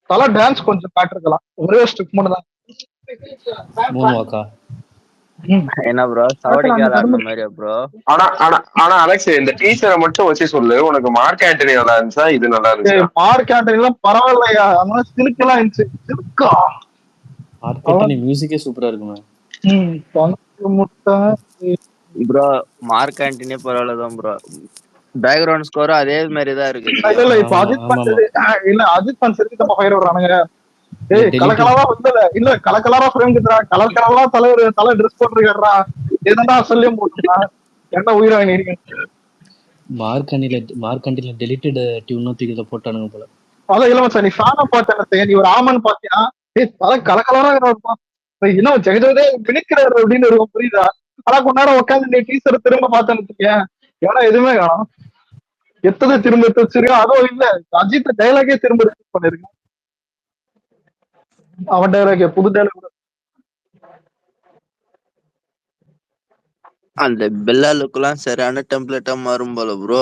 தலை டான்ஸ் கொஞ்சம் காட்டிருக்கலாம், ஒரே ஸ்டெப் மட்டும் தான். மூணு வாக்கா என்ன ப்ரோ சவடிக்கு விளையாடுன மாதிரியா ப்ரோ? ஆனா அலெக்ஸ் இந்த டீச்சரை மட்டும் வச்சு சொல்லு, உனக்கு மார்க் ஆண்டனி நல்லா இருந்துச்சா இது நல்லா இருந்துச்சா? மார்க் ஆண்டனி எல்லாம் பரவாயில்லையா, அதனால சிலுக்கெல்லாம் இருந்துச்சு. சிலுக்கா மார்க் ஆண்டனி மியூசிக்கே சூப்பரா இருக்குமே. முட்டை ப்ரோ மார்க் ஆண்டனியே பரவாயில்லதான் ப்ரோ. பேக்ரவுண்ட் ஸ்கோரும் அதே மாதிரி தான் இருக்கு. இல்ல இப்ப அஜித் பஞ்சரி இல்ல அஜித் பஞ்சருக்கு நம்ம ஃபயர் விடுறானுங்க. ஏய் கலக்கலரா இல்ல கலக்கலரா ஃப்ரேம் கிட்டா, கலர் கலரா தலை ட்ரெஸ் போட்டுருக்கா, எதனா சொல்லியும் போட்டுருக்கா, என்ன உயிரா நீங்க. மார்க் ஆண்டனில டெலிட்டட் டியூன் தூக்கில போட்டானுங்க போல. அதான் இல்ல மச்சான், நீ ஃபேனை பார்த்தேன், நீ ஒரு ஆமன் பாத்தியா, ஏய் தலை கலக்கலரா இருப்பான், இன்னும் ஜெகஜோதே பிணிக்கிறாரு அப்படின்னு இருக்கும், புரியுதா? ஆனா கொஞ்ச நேரம் உட்காந்து நீ டீச்சர் திரும்ப பார்த்தேன்னு ஏன்னா எதுவுமே காணும். எத்தனை திரும்ப வச்சிருக்கா, அதுவும் இல்ல அஜித் டைலாகே திரும்ப ரிப்பீட் பண்ணிருக்கேன். அவன் டைலாக் புது டைலாக். அந்த பெல்லா லுக் எல்லாம் சரியான டெம்ப்ளேட்டா மாறும் போல ப்ரோ.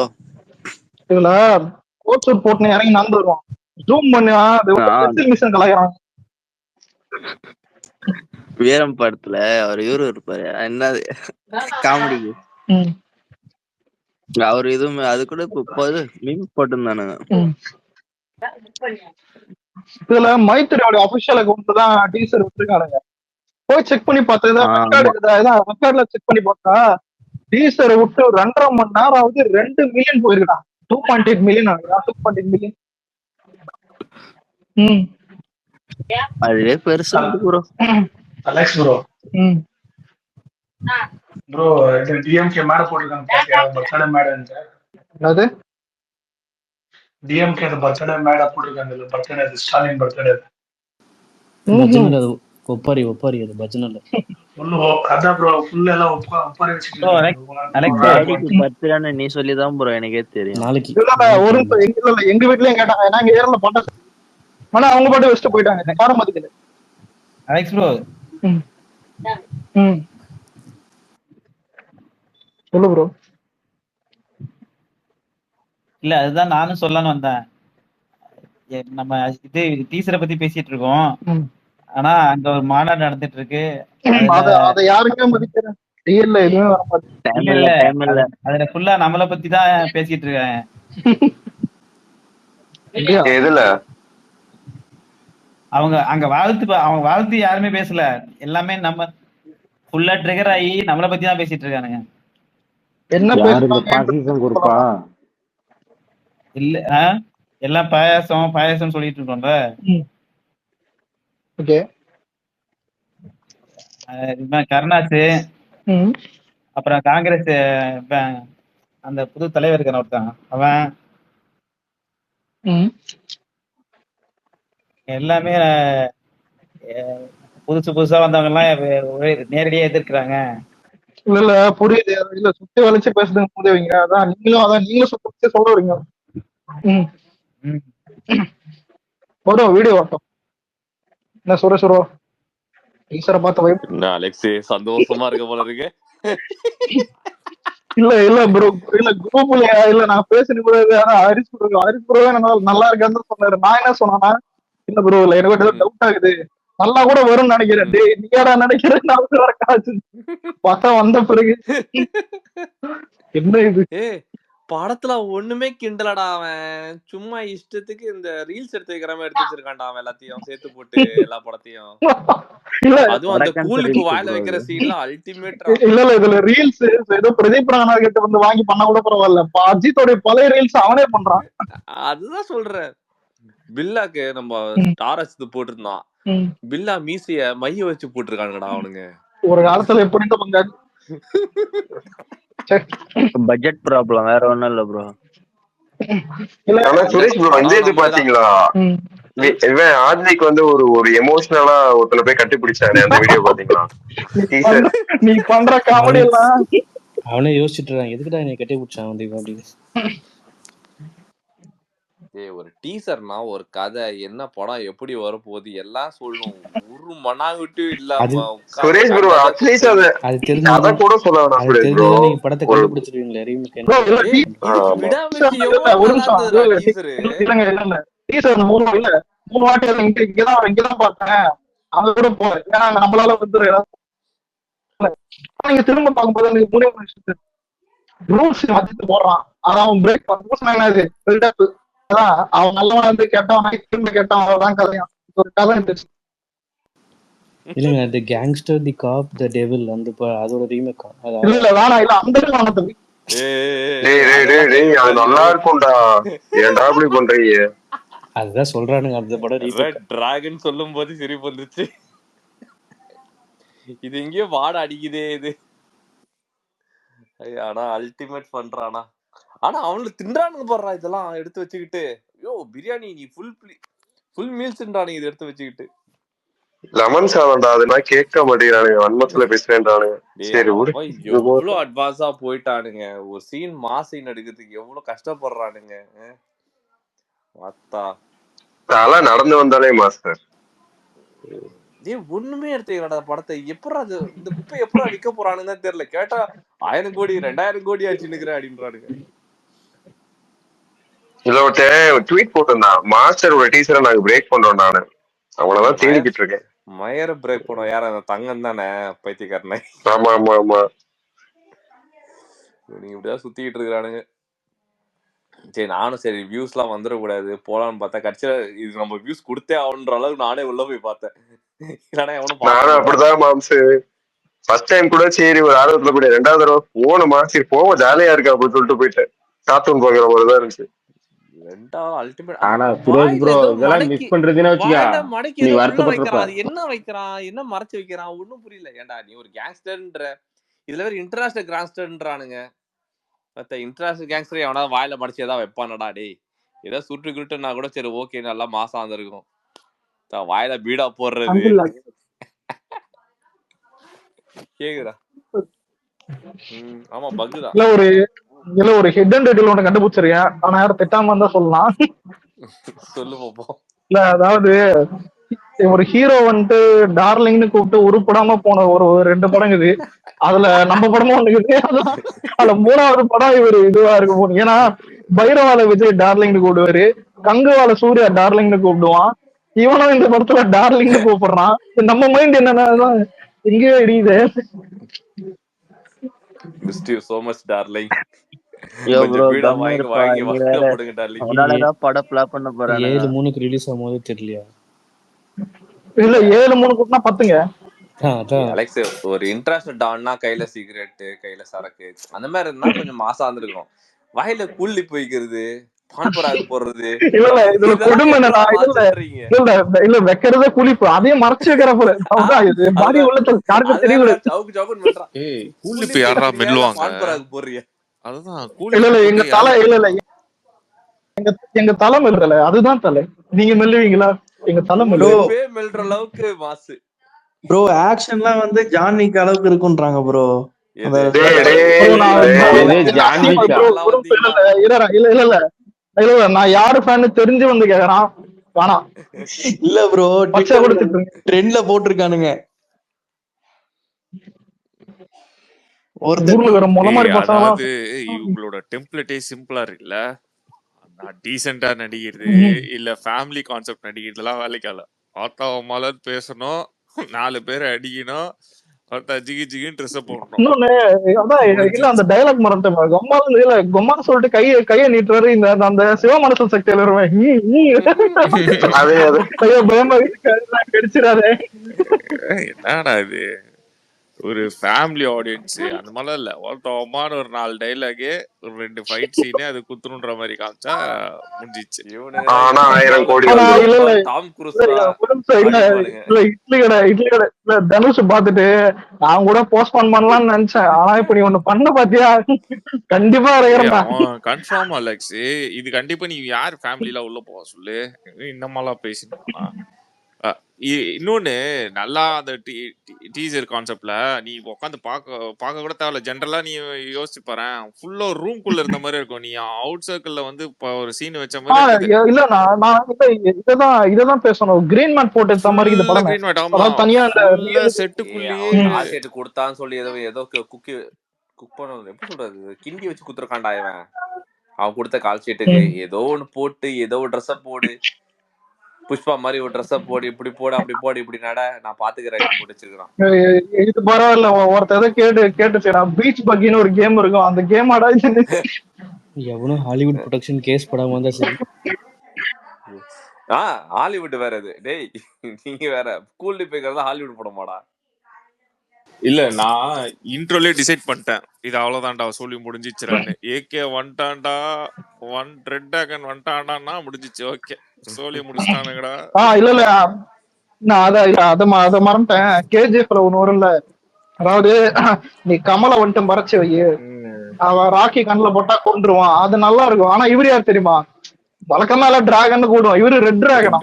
இதுல கோட் சூட் போட்டு இறங்கி நடந்து வருவான், ஜூம் பண்ணா மிஷன் கலாய்கிறான். வீரம் படத்துல அவர் இவரு இருப்பாரு, என்னது காமெடிக்கு அவரு இதுவுமே அது கூட இப்போ மீம் போட்டுருந்தானுங்க. இதுல மைத்திரியோட அபிஷியல் அக்கௌண்ட் தான் டீசர் விட்டுருக்கானுங்க, போய் செக் பண்ணி பார்த்தா ரெக்கார்ட்ல செக் பண்ணி பார்த்தா டீசரை விட்டு 2.5 மணி நேரம் ஆகுது, 2 மில்லியன் போயிருக்கா, 2.8 மில்லியன் 2.8 மில்லியன். அதுவே பெருசா ப்ரோ. அலெக்ஸ் ப்ரோ ப்ரோ இது டிஎம்கே மேல போட்டுருக்காங்க பாத்தியா, பர்த்டே மேடன்ட்டு. அது டிஎம்கே பர்த்டே மேட போட்டுருக்காங்க, பர்த்டே ஸ்டாலின் பர்த்டே. பஜ்னல் அது ஒப்பாரி அது பஜ்னல் ஃபுல் அதான் ப்ரோ, ஃபுல் எல்லாம் ஒப்பாரி வச்சிட்டு அலெக்ஸ் பர்த்டேன்னு நீ சொல்லிதான் ப்ரோ எனக்கே தெரியும். நாளைக்கு ஒரு எங்க வீட்லயும் கேட்டாங்க, நாங்க ஏறல போட்டோம், ஆனா அவங்க பாட்டு வச்சுட்டு போயிட்டாங்க, யாரும் மதிக்கல. அலெக்ஸ் ப்ரோ சொல்லு ப்ரோ. இல்ல அதுதான் நானும் சொல்லலான்னு வந்தேன். நம்ம இது டீச்சரை பத்தி பேசிட்டு இருக்கோம், ஆனா அங்க ஒரு மாநாடு நடந்துட்டு இருக்கு, அத யாருமே மதிக்கிறேன் எதுவுமே வர மாட்டேன். அதுல ஃபுல்லா நம்மளை பத்தி தான் பேசிட்டு இருக்காங்க. எதுல அவங்க அங்க வாழ்த்து யாருமே பேசல, எல்லாமே நம்ம ஃபுல்லா ட்ரிகர் ஆகி நம்மளை பத்தி தான் பேசிட்டு இருக்கானுங்க. என்ன கொடுப்பா இல்ல எல்லாம் பாயாசம் சொல்லிட்டு இருக்கோம்ல. ஓகே கருணாசு, அப்புறம் காங்கிரஸ் அந்த புது தலைவர் இருக்கான ஒருத்தான், அவன் எல்லாமே புதுசா வந்தவங்க எல்லாம் நேரடியா எதிர்க்கிறாங்க. இல்ல புரியுது, இல்ல சுத்தி வளைச்சு பேசுறதுங்க புரியுவீங்க, அதான் நீங்களும் சுத்தி சொல்ல வரீங்க. வரும் வீடியோ வாட்டம் என்ன சுரேஷ் ப்ரோ டீச்சரை பார்த்த அலெக்ஸ் சந்தோஷமா இருக்க போல இருக்கு. இல்ல ப்ரோ, இல்ல குரூப்ல இல்ல நான் பேசுறது கூட, ஆனா ஹரிஷ் ப்ரோவே நல்லா இருக்கான்னு சொன்னாரு. நான் என்ன சொன்னா, இல்ல ப்ரோ இல்ல எனக்கு டவுட் ஆகுது, நல்லா கூட வரும்னு நினைக்கிறேன். டேய் நீ யாரா நினைக்கிறேன், பார்த்தா வந்த பிறகு என்ன இது படத்துல ஒண்ணுமே கிண்டலடா, அவன் சும்மா இஷ்டத்துக்கு இந்த ரீல்ஸ் எடுத்து வைக்கிற மாதிரி எடுத்து வச்சிருக்கான்டா, அவன் எல்லாத்தையும் சேர்த்து போட்டு எல்லா படத்தையும். அதுவும் அந்த கூலுக்கு வாயில வைக்கிற சீன்ல அல்டிமேட். இல்ல இதுல ரீல்ஸ் ஏதோ பிரதீப் ராணா கிட்ட வந்து வாங்கி பண்ண கூட பரவாயில்ல, அஜித்தோட பழைய ரீல்ஸ் அவனே பண்றான். அதுதான் சொல்றேன், பில்லாக்கு நம்ம டாரஸ் போட்டிருந்தான், பில்லா மீசைய மைய வச்சு போட்டிருக்கானுங்கடா அவனுங்க. ஒரு காலத்துல எப்படி பங்காளி பட்ஜெட் ப்ராப்ளம் வேற ஒண்ணும் இல்ல ப்ரோ. சுரேஷ் ப்ரோ இந்த இது பாத்தீங்களா, இவன் ஆத்விக் வந்து ஒரு எமோஷனலா ஒருத்தனை போய் கட்டி பிடிச்சாரு, அந்த வீடியோ பாத்தீங்களா? நீ பண்ற காமெடி எல்லாம் அவனே யோசிச்சுட்டு இருக்கான், எதுக்குடா நீ கட்டி பிடிச்சான் அப்படின்னு. ஒரு டீசர்னா ஒரு கதை, என்ன படம் எப்படி வரப்போகுது எல்லாம் சொல்லணும், ஒரு மனாவிட்டு இல்லாம சுரேஷ் ப்ரோ அட்லீஸ்ட் அத கூட சொல்லணும். நீங்க படத்தை கண்டுபிடிச்சிருவீங்களா ரீமேக்? டீசர் மூலம் இல்ல 3 வாட்டி அதை இங்கதான் பார்த்தேன், அங்க கூட போறேன், ஏன்னா நம்மளால வந்து நீங்க திரும்ப பார்க்கும்போது எனக்கு 3 வருஷத்துக்கு ரூல்ஸ் மாத்திட்டு போடுறான். அதான் அவன் பிரேக் ரூல்ஸ் என்னது பில்டப். அதான் அவன் நல்லவன் வந்து கேட்டவன் திரும்ப கேட்டான், அவ்வளவுதான் கதையா. ஒரு கதை இருந்துச்சு. இல்லைங்க, தி கேங்ஸ்டர், தி காப், தி டெவில் அந்த அதோட ரீமேக். இல்ல வேணாம், இல்ல அந்த வானத்துக்கு அது நல்லா இருக்கும்டா, ஏன்டா இப்படி பண்றீங்க? அதுதான் சொல்றானுங்க அந்த படம் ரெட் டிராகன் சொல்லும் போது சிரிப்பு வந்துச்சு. இது எங்கேயோ வாட அடிக்குதே இது. ஆனா அல்டிமேட் பண்றானா. ஆனா அவனுக்கு தின்றானுங்க போடுறா இதெல்லாம் எடுத்து வச்சுக்கிட்டு. ஐயோ பிரியாணி நீ ஃபுல் மீல்ஸ்ன்றானுங்க இதை எடுத்து வச்சுக்கிட்டு. லெமன் சாதம்டா, அதுனா கேட்க மாட்டேங்கிறானுங்க, வன்மத்துல பேசுறேன்றானுங்க. சரி எவ்வளவு அட்வான்ஸா போயிட்டானுங்க. ஒரு சீன் சீன் எடுக்கிறதுக்கு எவ்வளவு கஷ்டப்படுறானுங்க. அதெல்லாம் நடந்து வந்தாலே மாஸ்டர். ஒண்ணுமே எடுத்துக்கலடா படத்தை. எப்படி அது இந்த குப்பை எப்படா விற்க போறானுன்னு தெரியல. கேட்டா 1000 கோடி 2000 கோடி ஆச்சுன்னுக்குறேன் அப்படின்றானுங்க. இதுல ஒருத்தன் ட்வீட் போட்டிருந்தான், மாஸ்டரோட டீசரை நாங்க பிரேக் பண்றோம். நானு அவங்களதான் தேடிக்கிட்டு இருக்கேன். மயர பிரேக் பண்ணுவோம். யார அந்த தங்கம் தானே பைத்தியக்காரனை? ஆமா ஆமா ஆமா, நீங்க இப்படிதான் சுத்திக்கிட்டு இருக்கிறானுங்க. சரி நானும் சரி வியூஸ் எல்லாம் வந்துடக்கூடாது போலான்னு பார்த்தா கட்சியில இது நம்ம வியூஸ் கொடுத்தே ஆகுன்ற அளவுக்கு நானே உள்ள போய் பார்த்தேன். நானும் அப்படிதான் மாம்சு. ஃபர்ஸ்ட் டைம் கூட சரி ஒரு ஆர்வத்துல போய் 2வது தடவை போகணுமா, சரி போவோம் ஜாலியா இருக்கு அப்படின்னு சொல்லிட்டு போயிட்டேன். கார்ட்டூன் பாக்குற மாதிரிதான் இருந்துச்சு. என்ன வைக்கிறான், என்ன மறைச்சு வைக்கிறான் ஒன்னும் புரியல. ஏன்டா நீ ஒரு கேங்ஸ்டர்ன்ற இதுல வேற இன்டர்நேஷனல் கேங்ஸ்டர்ன்றானுங்க. மத்த இன்டர்நேஷனல் கேங்ஸ்டர் எவனா வாயில மடிச்சு ஏதாவது வைப்பானடா டேய். ஏதோ சுட்டுக்கிட்டுனா கூட சரி ஓகே நல்லா மாசம் வந்திருக்கும். வாயில பீடா போடுறது கேக்குதா? ஆமா பக்குதா. இல்ல ஒரு ஹெட் அண்ட் டெய்ல் ஒண்ணு கண்டுபிடிச்சிருக்கேன். ஆனா யாரும் திட்டாம இருந்தா சொல்லலாம். சொல்லு பாப்போம். இல்ல அதாவது ஒரு ஹீரோ வந்துட்டு டார்லிங்னு கூப்பிட்டு உருப்படாம போன ஒரு 2 படம் இது. அதுல நம்ம படமும் ஒண்ணு இருக்கு. அதுல 3வது படம் இவரு இதுவா இருக்க போகுது. ஏன்னா பைரவால விஜய் டார்லிங்னு கூப்பிடுவாரு, கங்குவால சூர்யா டார்லிங்னு கூப்பிடுவான். இவனும் இந்த படத்துல டார்லிங்னு கூப்பிடுறான். நம்ம மைண்ட் என்னன்னா எங்கேயோ இடியுது. Miss you so much darling. படம் பிளாப் பண்ண போறாங்க. 7/3 ரிலீஸ் ஆகும்போது தெரியலையா? இல்ல 7/3 கூட்டினா 10ங்க. அலெக்ஸ் ஒரு இன்டர்நேஷனல் டான்னா கையில சிகரெட் கையில சரக்கு அந்த மாதிரி இருந்தா கொஞ்சம் மாசா இருந்திருக்கும். வாயில கூள்ளி போய்க்கிறது, பான்பராக போடுறது. இதுல கொடுமை இல்ல வைக்கிறதே குளிப்பு, அதையும் மறைச்சு வைக்கிறப்ப பாடி உள்ள யாருக்கும் தெரியல. கூலிப்பு யாரா மெல்லுவாங்க? பான்பராக போடுறிய அதுதான் இல்ல எங்க தலை இல்ல எங்க தலை மெல்றல, அதுதான் தலை. நீங்க மெல்லுவீங்களா? எங்க தலை மெல்ற அளவுக்கு மாசு ப்ரோ. ஆக்ஷன்லாம் வந்து ஜான்விக் அளவுக்கு இருக்குன்றாங்க ப்ரோ. இல்ல நான் யாரு ஃபேன் தெரிஞ்சு வந்து கேக்குறான். வேணாம் இல்ல ப்ரோ, ட்ரெண்ட்ல போட்டிருக்கானுங்க. அதாவது இவங்களோட டெம்ப்ளேட்டே சிம்பிளா இருக்குல்ல. டீசென்டா நடிக்கிறது இல்ல ஃபேமிலி கான்செப்ட் நடிக்கிறதுலாம் வேலைக்கால. ஆத்தாவமால பேசணும், 4 பேரை அடிக்கணும், ஜிகி ஜிகின்னு ட்ரெஸ் போடணும். இன்னொன்னு அதான் இல்ல அந்த டயலாக் மறந்துட்டேன். கொம்மான்னு இல்ல கொம்மான்னு சொல்லிட்டு கையை நீட்டுறாரு. இந்த அந்த சிவமனசன் சக்தியில வருவேன் பயமா கடிச்சிடாதே. என்னடா இது ஒரு ஃபேமிலி ஆடியன்ஸ் அந்த மாதிரிலாம் இல்ல. ஒருத்தவமான ஒரு 4 டைலாகு, ஒரு 2 ஃபைட் சீனு, அது குத்துணுன்ற மாதிரி காமிச்சா முடிஞ்சிச்சு. தனுஷ் பாத்துட்டு நான் கூட போஸ்ட்போன் பண்ணலாம்னு நினைச்சேன். ஆனா இப்ப நீ ஒண்ணு பண்ண பாத்தியா, கண்டிப்பா கன்ஃபார்ம் அலெக்ஸ். இது கண்டிப்பா நீ யாரு ஃபேமிலில உள்ள போவ சொல்லு. இந்த மாதிரிலாம் பேசினா இன்னொன்னு நல்லா அந்த டீசர் கான்செப்ட்ல நீ உட்காந்து பார்க்க கூட தேவையில்ல. ஜென்ரலா நீ யோசிச்சு பாரு, ஃபுல்லா ரூம் குள்ள இருந்த மாதிரி இருக்கும். நீ அவுட் சர்க்கிள்ல வந்து ஒரு சீன் வச்ச மாதிரி இல்ல. நான் இததான் பேசணும். கிரீன் மேட் போட்டு மாதிரி இந்த படம் தனியா அந்த செட்டுக்குள்ளேயே கொடுத்தான்னு சொல்லி ஏதோ குக் பண்ண எப்படி சொல்றது, கிண்டி வச்சு குத்துருக்காண்டா இவன். அவன் கொடுத்த கால் ஷீட்டுக்கு ஏதோ ஒண்ணு போட்டு ஏதோ ட்ரெஸ் போடு. புஷ்பா மாதிரி ஒரு ட்ரெஸ்ஸ போடு, இப்படி போடு, அப்படி போடு, இப்படி நட, நான் பாத்துக்கிறேன் போட்டு வச்சிருக்கான். இது பரவாயில்ல, ஒருத்தர் ஏதோ கேட்டுச்சு பீச் பக்கின்னு ஒரு கேம் இருக்கும், அந்த கேம் ஆடா எவனும் ஹாலிவுட் ப்ரொடக்ஷன் கேஸ் படாம வந்தா சரி. ஹாலிவுட் வேற இது. டேய் நீங்க வேற ஸ்கூல்ல போய்க்கிறதா ஹாலிவுட் படமாடா? இல்ல நான் இன்ட்ரோலே டிசைட் பண்ணிட்டேன், இது அவ்வளவுதான்டா சொல்லி முடிஞ்சிச்சுறான்னு. ஏகே வந்துட்டான்டா, ரெட் டிராகன் வந்துட்டான்டான்னா முடிஞ்சிச்சு. ஓகே சொல்லி முடிச்சிட்டானுங்கடா. இல்ல இல்ல நான் அத மறந்துட்டேன். கேஜிஎஃப்ல ஒண்ணு வரும்ல, அதாவது நீ கமலை வந்துட்டு மறைச்சு வை, அவ ராக்கி கண்ணுல போட்டா கொண்டுருவான், அது நல்லா இருக்கும். ஆனா இவரு யார் தெரியுமா, வழக்கமா டிராகன் கூடுவோம், இவரு ரெட் டிராகனா.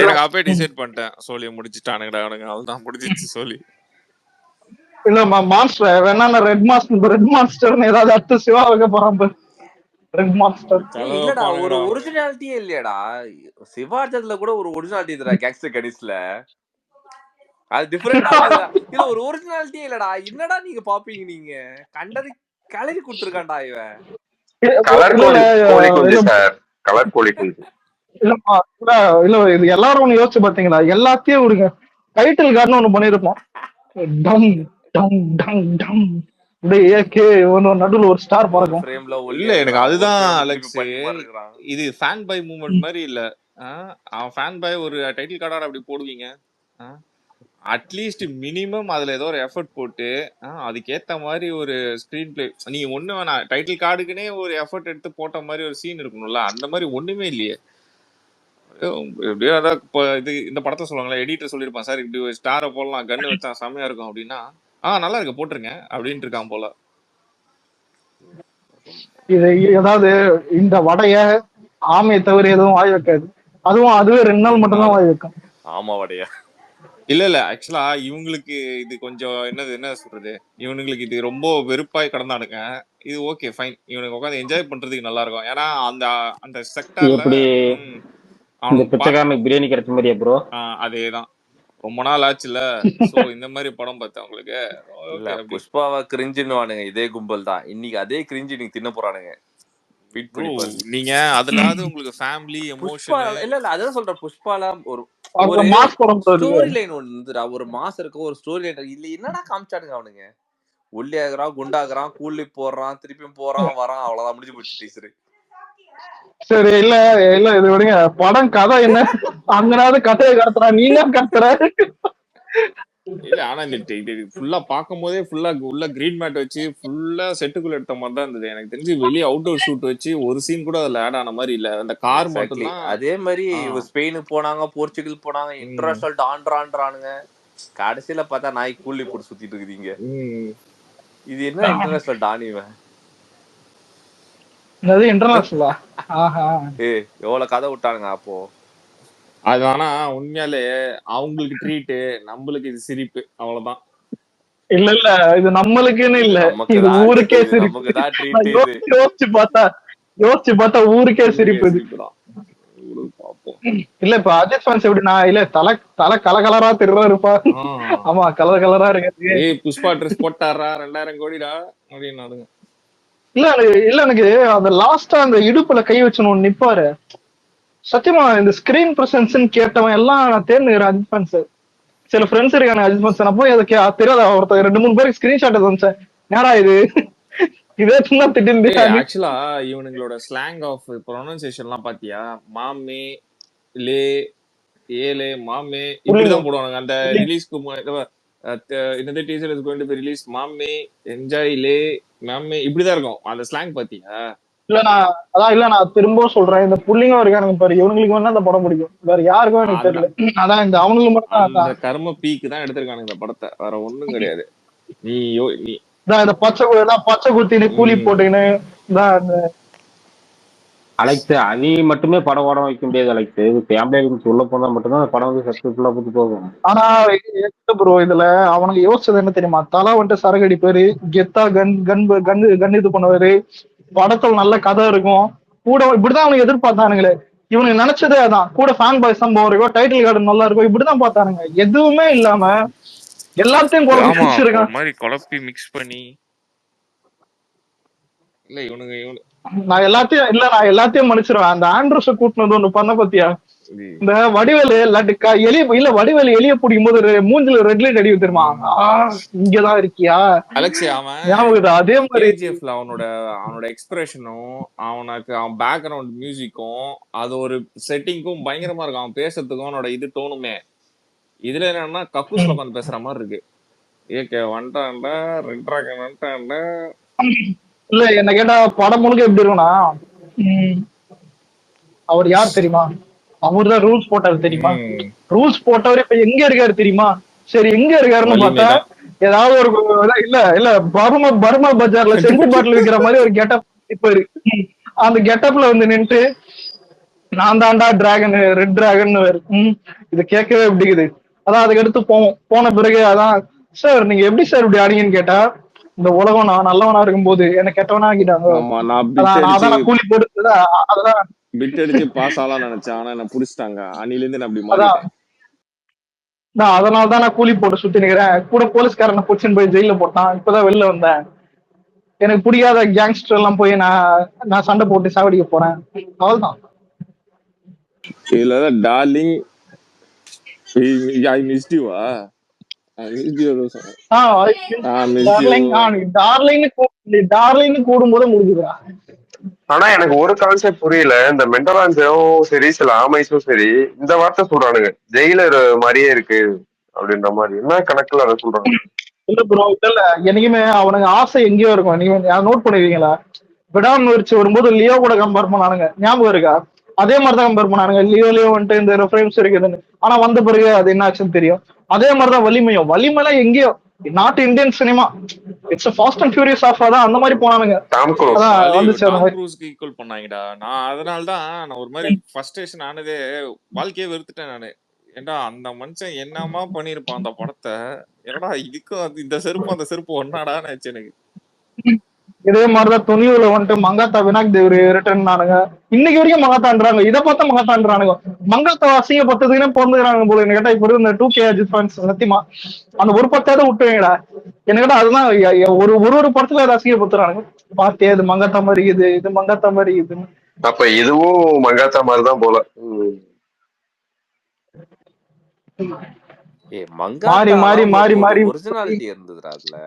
எனக்கு அப்பவே டிசைட் பண்ணிட்டேன், சொல்லி முடிச்சுட்டானுங்கடா அவனுங்க, அவ்வளவுதான் முடிஞ்சிச்சு சொல்லி. இல்ல மான்ஸ்டர் வேணா, ரெட் மான்ஸ்டர்னு ஏதாவது அடுத்து சிவா வைக்க போறான். ரெட் மான்ஸ்டர் இல்லடா, ஒரு ஒரிஜினாலிட்டியே இல்லையடா. சிவாஜத்துல கூட ஒரு ஒரிஜினாலிட்டி இருக்குடா, கேங்ஸ்டர் கடிஸ்ல அது டிஃபரெண்டா இருக்குடா. இது ஒரு ஒரிஜினாலிட்டியே இல்லடா. என்னடா நீங்க பாப்பீங்க, நீங்க கண்டது கலரி கொடுத்துருக்கான்டா இவன். கலர் கோழி குஞ்சு சார், கலர் கோழி குஞ்சு. இல்ல இது எல்லாரும் ஒண்ணு யோசிச்சு பாத்தீங்களா, எல்லாத்தையும் விடுங்க, டைட்டில் கார்டுன்னு ஒண்ணு பண்ணிருப்போம், டம் டம் டம் டம் நடுவுல ஒரு ஸ்டார் பறக்கும். இல்ல எனக்கு அதுதான் அலெக்ஸ், இது ஃபேன் பை மூவ்மெண்ட் மாதிரி இல்ல. அவன் ஃபேன் பை ஒரு டைட்டில் கார்டா அப்படி போடுவீங்க, அட்லீஸ்ட் மினிமம் அதுல ஏதோ ஒரு எஃபர்ட் போட்டு அதுக்கேத்த மாதிரி ஒரு ஸ்கிரீன் பிளே. நீங்க ஒண்ணு வேணாம், டைட்டில் கார்டுக்குனே ஒரு எஃபர்ட் எடுத்து போட்ட மாதிரி ஒரு சீன் இருக்கணும்ல, அந்த மாதிரி ஒண்ணுமே இல்லையே. எப்படியோ அதான் இது இந்த படத்தை சொல்லுவாங்களா, எடிட்டர் சொல்லியிருப்பான், சார் இப்படி ஒரு ஸ்டாரை போடலாம், கன்னு வச்சா செம்மையா இருக்கும் அப்படின்னா, நல்லா இருக்கு போட்டுருங்க அப்படின்ட்டு இருக்கான் போல. இது ஏதாவது இந்த வடைய ஆமையை தவிர எதுவும் வாய் வைக்காது, அதுவே 2 நாள் மட்டும் தான் வாய் வைக்கும். ஆமா வடையா? இல்ல ஆக்சுவலா இவங்களுக்கு இது கொஞ்சம் என்ன சொல்றது, இவனுங்களுக்கு இது ரொம்ப வெறுப்பாய் கடந்தானுங்க. இது ஓகே ஃபைன், இவனுக்கு உட்காந்து என்ஜாய் பண்றதுக்கு நல்லா இருக்கும். ஏன்னா அந்த செக்டார்ல பிரியாணி கிடைச்ச மாதிரியா ப்ரோ? அதேதான், ரொம்ப நாள் ஆச்சுல, சோ இந்த மாதிரி படம் பார்த்தேன் உங்களுக்கு. இல்ல புஷ்பாவா கிரிஞ்சுன்னு இதே கும்பல் தான் இன்னைக்கு அதே கிரிஞ்சு நீங்க தின்ன போறானுங்க. நீங்க அதுலாவது உங்களுக்கு ஃபேமிலி எமோஷன் இல்ல அதான் சொல்றேன், புஷ்பால ஒரு ஸ்டோரி லைன் ஒண்ணு இருந்துடா, ஒரு மாஸ் இருக்க ஒரு ஸ்டோரி லைன் இல்ல. என்னடா காமிச்சானுங்க அவனுங்க, ஒல்லியாகிறான் குண்டாகிறான் கூலி போடுறான் திருப்பியும் போறான் வரான், அவ்வளவுதான் முடிஞ்சு போச்சு டீசரு. சரி இல்ல இது விடுங்க, படம் கதை என்ன, அங்கனாவது கதையை கடத்துறா, நீங்க கடத்துற. இல்ல ஆனா இது ஃபுல்லா பாக்கும் போதே ஃபுல்லா உள்ள கிரீன் மேட் வச்சு ஃபுல்லா செட்டுக்குள்ள எடுத்த மாதிரி தான் இருந்தது. எனக்கு தெரிஞ்சு வெளியே அவுட்டோர் ஷூட் வச்சு ஒரு சீன் கூட அதுல ஆட் ஆன மாதிரி இல்ல, அந்த கார் மட்டும் தான். அதே மாதிரி ஸ்பெயினுக்கு போனாங்க, போர்ச்சுகல் போனாங்க, இன்டர்நேஷனல் டான்றானுங்க, கடைசியில பார்த்தா நாய் கூலி போட்டு சுத்திட்டு இருக்குதுங்க. இது என்ன இன்டர்நேஷனல் டான் இவன்? இன்டர்நேஷனலா? எவ்வளவு கதை விட்டானுங்க அப்போ. அது ஆனா உண்மையாலே அவங்களுக்கு ட்ரீட், நம்மளுக்கு இது சிரிப்பு, அவ்வளவுதான். இல்ல இது நம்மளுக்குன்னு இல்ல, இது ஊருக்கே சிரிப்பு. யோசிச்சு பார்த்தா ஊருக்கே சிரிப்பு. இல்ல இப்ப அஜித் ஃபேன்ஸ் எப்படின்னா, இல்ல தலை கலரா திருவா இருப்பா. ஆமா கலரா இருக்கு, புஷ்பா ட்ரெஸ் போட்டாரா 2000 கோடிடா அப்படின்னு. இல்ல எனக்கு அந்த லாஸ்டா அந்த இடுப்புல கை வச்சணும் நிப்பாரு, சத்தியமா இந்த ஸ்கிரீன் பிரசன்ஸ் கேட்டவன் எல்லாம் நான் தேர்ந்துக்கிறேன் அஜித் ஃபேன்ஸ். சில ஃப்ரெண்ட்ஸ் இருக்கானு அஜித் ஃபேன்ஸ், நான் போய் அதுக்கு தெரியாத ஒருத்தர் 2-3 பேருக்கு ஸ்கிரீன்ஷாட் வந்துச்சேன், நேரா இது இதே சின்ன திட்டு. ஆக்சுவலா இவனுங்களோட ஸ்லாங் ஆஃப் ப்ரொனன்சியேஷன் எல்லாம் பாத்தியா, மாமே லே ஏலே மாமே இப்படிதான் போடுவானுங்க. அந்த ரிலீஸ்க்கு இந்த teaser is going to be release மாமே என்ஜாய் லே மாமே இப்படிதான் இருக்கும் அந்த ஸ்லாங் பாத்தியா? நான் திரும்பவும் சொல்றேன், இந்த புள்ளிங்க இருக்கானுங்க பாரு, இவனுங்களுக்கு வேணா அந்த படம் பிடிக்கும், வேற யாருக்கும் எனக்கு தெரியல. அதான் இந்த அவனுக்கு மட்டும் கர்ம பீக்கு தான் எடுத்திருக்கானுங்க இந்த படத்தை, வேற ஒண்ணும் கிடையாது. நீ இந்த பச்சை குத்தின்னு கூலி போட்டுக்கின்னு அலைக்ஸ் அது மட்டுமே படம் ஓட வைக்க முடியாது அலைக்ஸ், ஃபேமிலி உள்ள போனா மட்டும்தான் படம் வந்து சக்சஸ்ஃபுல்லா போகும். ஆனா ப்ரோ இதுல அவனுக்கு யோசிச்சது என்ன தெரியுமா, தலை வந்துட்டு சரகடி பேரு, கெத்தா கன் இது பண்ணுவாரு, படத்துல நல்ல கதை இருக்கும் கூட, இப்படிதான் அவனுக்கு எதிர்பார்த்தானுங்களே. இவனுக்கு நினைச்சதே அதான், கூட ஃபேன் பாய்ஸ் தான் போறோம், டைட்டில் கார்டு நல்லா இருக்கும், இப்படிதான் பார்த்தானுங்க. எதுவுமே இல்லாம எல்லாத்தையும் குழப்பி மிக்ஸ் பண்ணி நான் எல்லாத்தையும் மன்னிச்சிருவேன். அந்த ஆண்ட்ரூஸ கூட்டினது ஒண்ணு பண்ண பத்தியா, இந்த வடிவேலு லட்டுக்கா இல்ல வடிவேலு எலிய பிடிக்கும் போது மூஞ்சில ரெட் லைட் அடி தெரியுமா? இங்கதான் இருக்கியா அலெக்சி அவன் ஞாபகம் அதே மாதிரி கேஜிஎஃப்ல அவனோட எக்ஸ்பிரஷனும் அவன் பேக்ரவுண்ட் மியூசிக்கும் அது ஒரு செட்டிங்கும் பயங்கரமா இருக்கும். அவன் பேசுறதுக்கும் அவனோட இது டோனுமே. இதுல என்னன்னா கக்கூஸ்ல உட்காந்து பேசுற மாதிரி இருக்கு. ஏகே வந்துட்டான்டா, ரெட் டிராகன் வந்துட்டான்டா. இல்ல என்ன கேட்டா படம் முழுக்க எப்படி இருக்கும்னா, அவர் யார் தெரியுமா? அவர்தான் ரூல்ஸ் போட்டாரு தெரியுமா? ரூல்ஸ் போட்டவர் இப்ப எங்க இருக்காரு தெரியுமா? சரி எங்க இருக்காருன்னு பார்த்தா ஏதாவது ஒரு இல்ல பர்மா பஜார்ல செஞ்சு பாட்டில் விற்கிற மாதிரி ஒரு கெட்டப் இப்ப இருக்கு. அந்த கெட்டப்ல வந்து நின்று நான் தாண்டா டிராகன், ரெட் டிராகன். இது கேட்கவே பிடிக்குது. அதான் அதுக்கு அடுத்து போன பிறகு அதான் சார் நீங்க எப்படி சார் இப்படி ஆடிங்கன்னு கேட்டா, இந்த உலகம் நான் நல்லவனா இருக்கும்போது என்ன கெட்டவனா ஆக்கிட்டாங்க. நான் கூலி போட்டு அதெல்லாம் பிட் அடிச்சு பாஸ் ஆகலாம் நினைச்சேன். ஆனா என்ன புடிச்சிட்டாங்க. அணில இருந்து நான் அப்படி மாறிட்டேன். அதனாலதான் நான் கூலி போட்டு சுத்தி நிக்கிறேன். கூட போலீஸ்காரனை புடிச்சுன்னு போய் ஜெயில போட்டான். இப்பதான் வெளில வந்தேன். எனக்கு பிடிக்காத கேங்ஸ்டர் எல்லாம் போய் நான் சண்டை போட்டு சாவடிக்க போறேன். அவ்வளவுதான். இல்ல darling I missed you. Darling கூடும்போது முடிஞ்சுக்கிறா. ஆனா எனக்கு ஒரு கான்செப்ட் புரியல. இந்த மெண்டலான்ஸும் சரி சில ஆமைஸும் சரி இந்த வார்த்தை சொல்றானுங்க, ஜெயிலர் மாதிரியே இருக்கு அப்படின்ற மாதிரி. என்ன கணக்குல அதை சொல்றாங்க? இல்ல ப்ரோ இல்ல என்னைக்குமே அவனுக்கு ஆசை எங்கேயோ இருக்கும். நீங்க நோட் பண்ணுவீங்களா? விடாமுயற்சி வரும்போது லியோ கூட கம்பேர் பண்ணானுங்க, ஞாபகம் இருக்கா? அதே மாதிரிதான் கம்பேர் பண்ணானுங்க. லியோ வந்துட்டு இந்த ரெஃபரன்ஸ் இருக்குதுன்னு. ஆனா வந்த பிறகு அது என்ன ஆச்சுன்னு தெரியும். அதே மாதிரிதான் வலிமைலாம் எங்கேயோ not Indian cinema, it's fast and furious of தான் அந்த மாதிரி போனானுங்க. Tom க்ரூஸ்க்கு equal பண்ணாங்கடா. நான் அதனாலதான் நான் ஒரு மாதிரி ஃப்ரஸ்ட்ரேஷன் ஆனதே, வாழ்க்கையே வெறுத்துட்டேன் நானு. ஏண்டா அந்த மனுஷன் என்னமா பண்ணிருப்பான் அந்த படத்தை. ஏன்னா இதுக்கும் இந்த செருப்பு அந்த செருப்பு ஒன்னாடான்னு ஆச்சு எனக்கு. இதே மாதிரிதான் துணிவுல வந்துட்டு மங்காத்தா வினாக் தேவ் ரிட்டர்ன் ஆனுங்க. இன்னைக்கு வரைக்கும் மங்காத்தான்றாங்க. இதை பார்த்தா மங்காத்தான்றானுங்க. மங்காத்தா அசிங்கப்பட்டதுக்குன்னே பிறந்துக்கிறாங்க போல. என்ன கேட்டா இப்ப இந்த 2K அஜித் ஃபேன்ஸ் சத்தியமா அந்த ஒரு பத்தாவது விட்டுவீங்கடா. என்ன கேட்டா அதுதான் ஒரு படத்துல அதை அசிங்கப்படுத்துறானுங்க. பார்த்தே இது மங்காத்தா மாதிரி இது மங்காத்தா மாதிரி இதுன்னு. அப்ப இதுவும் மங்காத்தா மாதிரிதான் போல. மாறி மாறி மாறி மாறி ஒரிஜினாலிட்டி இருந்ததுடா அதுல.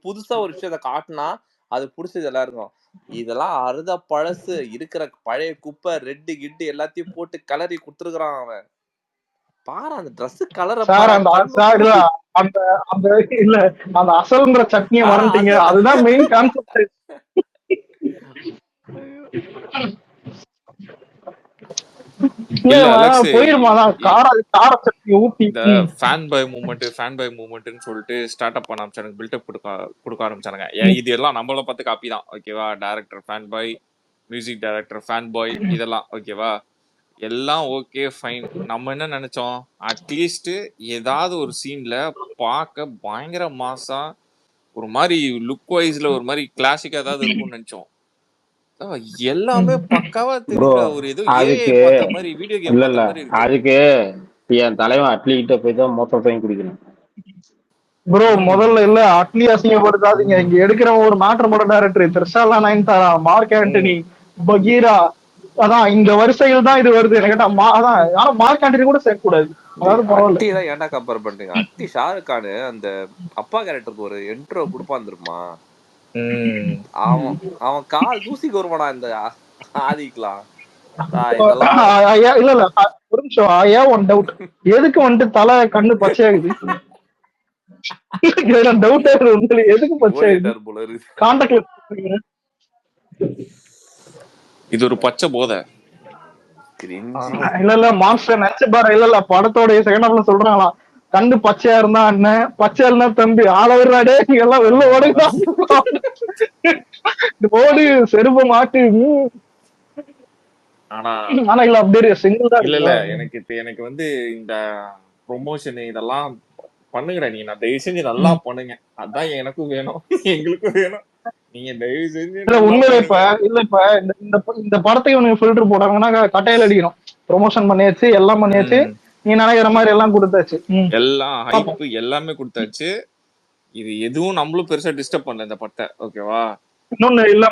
புதுசா ஒரு விஷயத்த காட்டினா அது பிடிச்சது எல்லாருக்கும். இதெல்லாம் அறுத பழசு இருக்கிற பழைய குப்பை ரெட்டு கிட்டு எல்லாத்தையும் போட்டு கலரி குடுத்துருக்கான் அவன். பாரு அந்த ட்ரெஸ் கலரை இல்ல அந்த அசல்ன்ற சட்னியை மறந்துட்டீங்க. அதுதான் மெயின் கான்செப்ட். ஃபேன் பாய் மூமெண்ட்னு சொல்லிட்டு ஸ்டார்ட் அப் பண்ண ஆரம்பிச்சானுங்க, பில்டப் கொடுக்க ஆரம்பிச்சானுங்க. இது எல்லாம் நம்மள பார்த்து காப்பி தான், ஓகேவா? Director fan boy, music director fan boy, இதெல்லாம் ஓகேவா? எல்லாம் ஓகே ஃபைன். நம்ம என்ன நினைச்சோம், அட்லீஸ்ட் ஏதாவது ஒரு சீன்ல பார்க்க பயங்கர மாசா ஒரு மாதிரி லுக் வைஸ்ல ஒரு மாதிரி கிளாசிக்கா ஏதாவது இருக்கும்னு நினைச்சோம். எல்லாமே பக்காவா தெரியுற ஒரு இது மாதிரி வீடியோ கேம் இல்ல. அதுக்கு என் தலைவன் அட்லி கிட்ட போய் தான் மொத்தத்தையும் குடிக்கணும் ப்ரோ. முதல்ல இல்ல அட்லி அசிங்கப்படுத்தாதீங்க. இங்க எடுக்கிற ஒரு மேட்டர் பட டைரக்டர் திரிஷாலா நயன்தாரா, மார்க் ஆண்டனி, பகீரா, அதான் இந்த வரிசையில் தான் இது வருது. எனக்கு கேட்டா அதான் யாரும் மார்க் ஆண்டனி கூட சேர்க்க கூடாது. அதாவது பரவாயில்ல. ஏன்டா கம்பேர் பண்றீங்க? அட்டி ஷாருக் கான் அந்த அப்பா கேரக்டருக்கு ஒரு இன்ட்ரோ கொடுப்பான் தெரியுமா? அவன் கால் தூசிக்கு வருவானா இந்த ஆதிக்கலாம். இல்ல ஒரு நிமிஷம், ஒன் டவுட். எதுக்கு வந்துட்டு தலை கண்ணு பச்சையாகுது? டவுட்டே எதுக்கு பச்சையாகுது? கான்டாக்ட்ல இது ஒரு பச்சை போதை. இல்ல மான்ஸ்டர் நினைச்சு பாரு. இல்ல படத்தோட செகண்ட் ஹாஃப்ல சொல்றாங்களா, கண்ணு பச்சையா இருந்தா அண்ணன், பச்சையா இருந்தா தம்பி, ஆளவராடே எல்லாம் வெளில ஓடுங்க ஓடு செருப்ப மாட்டு. ஆனா இல்ல அப்படியே சிங்கிள் தான். இல்ல எனக்கு வந்து இந்த ப்ரொமோஷன் இதெல்லாம் பண்ணுங்கடா. நீங்க நான் தயவு செஞ்சு நல்லா பண்ணுங்க. அதான் எனக்கும் வேணும், எங்களுக்கும் வேணும். நீங்க தயவு செஞ்சு உண்மையில இப்ப இந்த படத்தை இவனுக்கு ஃபில்டர் போட்டாங்கன்னா கட்டையில அடிக்கணும். ப்ரொமோஷன் பண்ணியாச்சு, எல்லாம் பண்ணியாச்சு, நீ நினைக்கிற மாதிரி எல்லாம் கொடுத்தாச்சு, எல்லாம் ஹைப் எல்லாமே கொடுத்தாச்சு. இது எதுவும் நம்மளும் பெருசா டிஸ்டர்ப் பண்ணல இந்த படத்தை, ஓகேவா? இன்னொன்னு இல்ல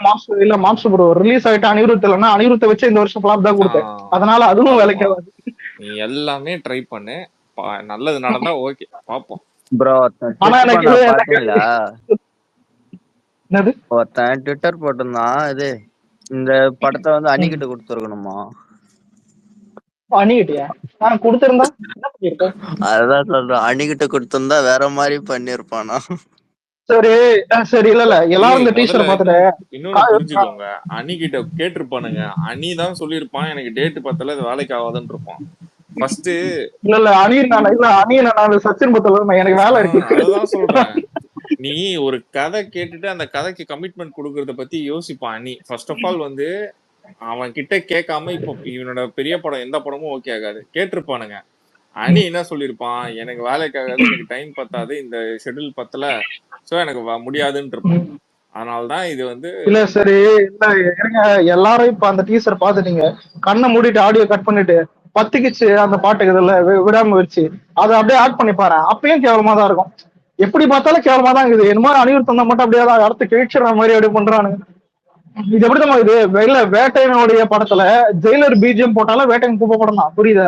மாஸ்டர் ப்ரோ ரிலீஸ் ஆயிட்டு அனிருத் இல்லைன்னா அனிருத்தை வச்சு இந்த வருஷம் ஃபிளாப் தான் கொடுத்தேன். அதனால அதுவும் வேலைக்கு அதுதான் ஆகாது. நீ எல்லாமே ட்ரை பண்ணு, நல்லது நடந்தா ஓகே பாப்போம். ப்ரோ ஆனா ட்விட் எனக்கு பண்ண பாத்தீங்களா? என்னது ஒருத்தன் ட்விட்டர் போட்டிருந்தான், இது இந்த படத்தை வந்து அணிகிட்ட கொடுத்துருக்கணுமா? அணிகிட்டியா கொடுத்திருந்தா என்ன பண்ணிருப்பேன்? அதுதான் சொல்றேன், அணிகிட்ட கொடுத்திருந்தா வேற மாதிரி பண்ணிருப்பானா? சரி சரி இல்ல எல்லாரும் இந்த முதல்ல டீச்சர் பார்த்துட்டு இன்னொன்னு புரிஞ்சுக்கோங்க, அணி கிட்ட கேட்டிருப்பானுங்க, அணி தான் சொல்லியிருப்பான் எனக்கு டேட் பத்தல இது வேலைக்கு ஆகாதுன்னு இருப்பான் ஃபர்ஸ்ட். இல்ல அணி நான் சச்சின் பத்தல எனக்கு வேலை இருக்கு. அதுதான் சொல்றேன், நீ ஒரு கதை கேட்டுட்டு அந்த கதைக்கு கமிட்மெண்ட் கொடுக்கறத பத்தி யோசிப்பான் அணி. ஃபர்ஸ்ட் ஆஃப் ஆல் வந்து அவன் கிட்ட கேட்காம இப்போ இவனோட பெரிய படம் எந்த படமும் ஓகே ஆகாது, கேட்டிருப்பானுங்க. அணி என்ன சொல்லியிருப்பான், எனக்கு வேலைக்கு ஆகாது, எனக்கு டைம் பத்தாது, இந்த ஷெட்யூல் பத்தல, சோ எனக்கு முடியாதுன்னு இருப்பான். அதனாலதான் இது வந்து இல்ல சரி இல்ல இருங்க எல்லாரும் இப்ப அந்த டீசர் பாத்துட்டீங்க, கண்ணை மூடிட்டு ஆடியோ கட் பண்ணிட்டு பத்துக்குச்சு அந்த பாட்டுக்கு இதுல விடாம வச்சு அதை அப்படியே ஆட் பண்ணி பாரு, அப்பயும் கேவலமா தான் இருக்கும். எப்படி பார்த்தாலும் கேவலமா தான் இருக்குது. என்ன மாதிரி அணியூர் தந்தா மட்டும் அப்படியே தான் அடுத்து கிழிச்சிடுற மாதிரி அப்படியே பண்றானுங்க. இது எப்படிதான் இது இல்ல வேட்டையனுடைய படத்துல ஜெயிலர் பிஜிஎம் போட்டாலும் வேட்டையன் குப்பை படம் தான், புரியுதா?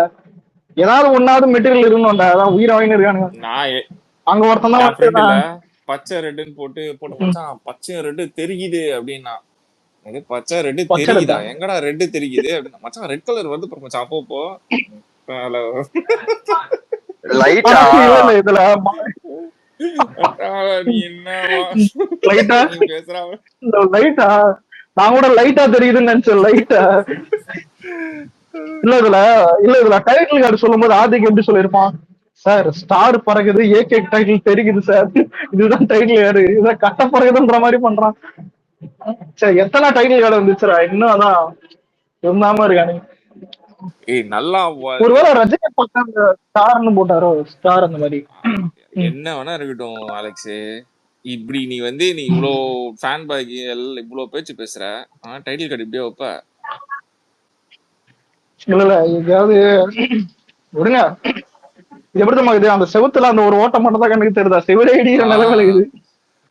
ஏதாவது ஒன்னாவது மெட்டீரியல் இருக்கணும்டா, அதான் உயிரை வாங்கி இருக்கானுங்க. நான் அங்க ஒருத்தன் தான் பச்சை ரெட்டுன்னு போட்டு மச்சான் பச்சை ரெட்டு தெரியுது அப்படின்னா, இது பச்சை ரெட்டு பச்சை தெரியுதா, ரெட்டா? எங்கடா ரெட்டு தெரியுது அப்படின்னா, மச்சான் ரெட் கலர் வருது பாரு மச்சான், அப்போ லைட்டா இல்ல இதுல நீ என்னவா லைட்டா நீ பேசுறா லைட்டா நான் கூட லைட்டா தெரியுதுன்னு நினைச்சேன். லைட்டா இல்ல இதுல டைட்டில் கார்டு சொல்லும் போது ஆதிக்கு எப்படி சொல்லிருப்பான், சார் ஸ்டார் பறகுது ஏகே டைட்டில் தெரியுது சார், இதுதான் டைட்டில் கார்டு, இதுதான் கட்ட பறகுதுன்ற மாதிரி பண்றான். சரி எத்தனை டைட்டில் கார்டு வந்துச்சுரா, இன்னும் அதான் இருந்தாம இருக்கானு. நல்லா ஒருவேளை ரஜினி பக்கம் ஸ்டார்னு போட்டாரோ, ஸ்டார் அந்த மாதிரி. என்ன வேணா இருக்கட்டும் அலெக்ஸ், இப்படி நீ வந்து நீ இவ்வளோ ஃபேன் பாய் இவ்வளோ பேச்சு பேசுற, டைட்டில் கார்டு இப்படியே வைப்ப? இல்ல எதாவது விடுங்க. இது எப்படி தெரியுமா இது, அந்த செவுத்துல அந்த ஒரு ஓட்டம் மட்டும் தான் கண்ணுக்கு தெரியுதா, செவிலே இடிக்கிற நிலைமையில இருக்குது.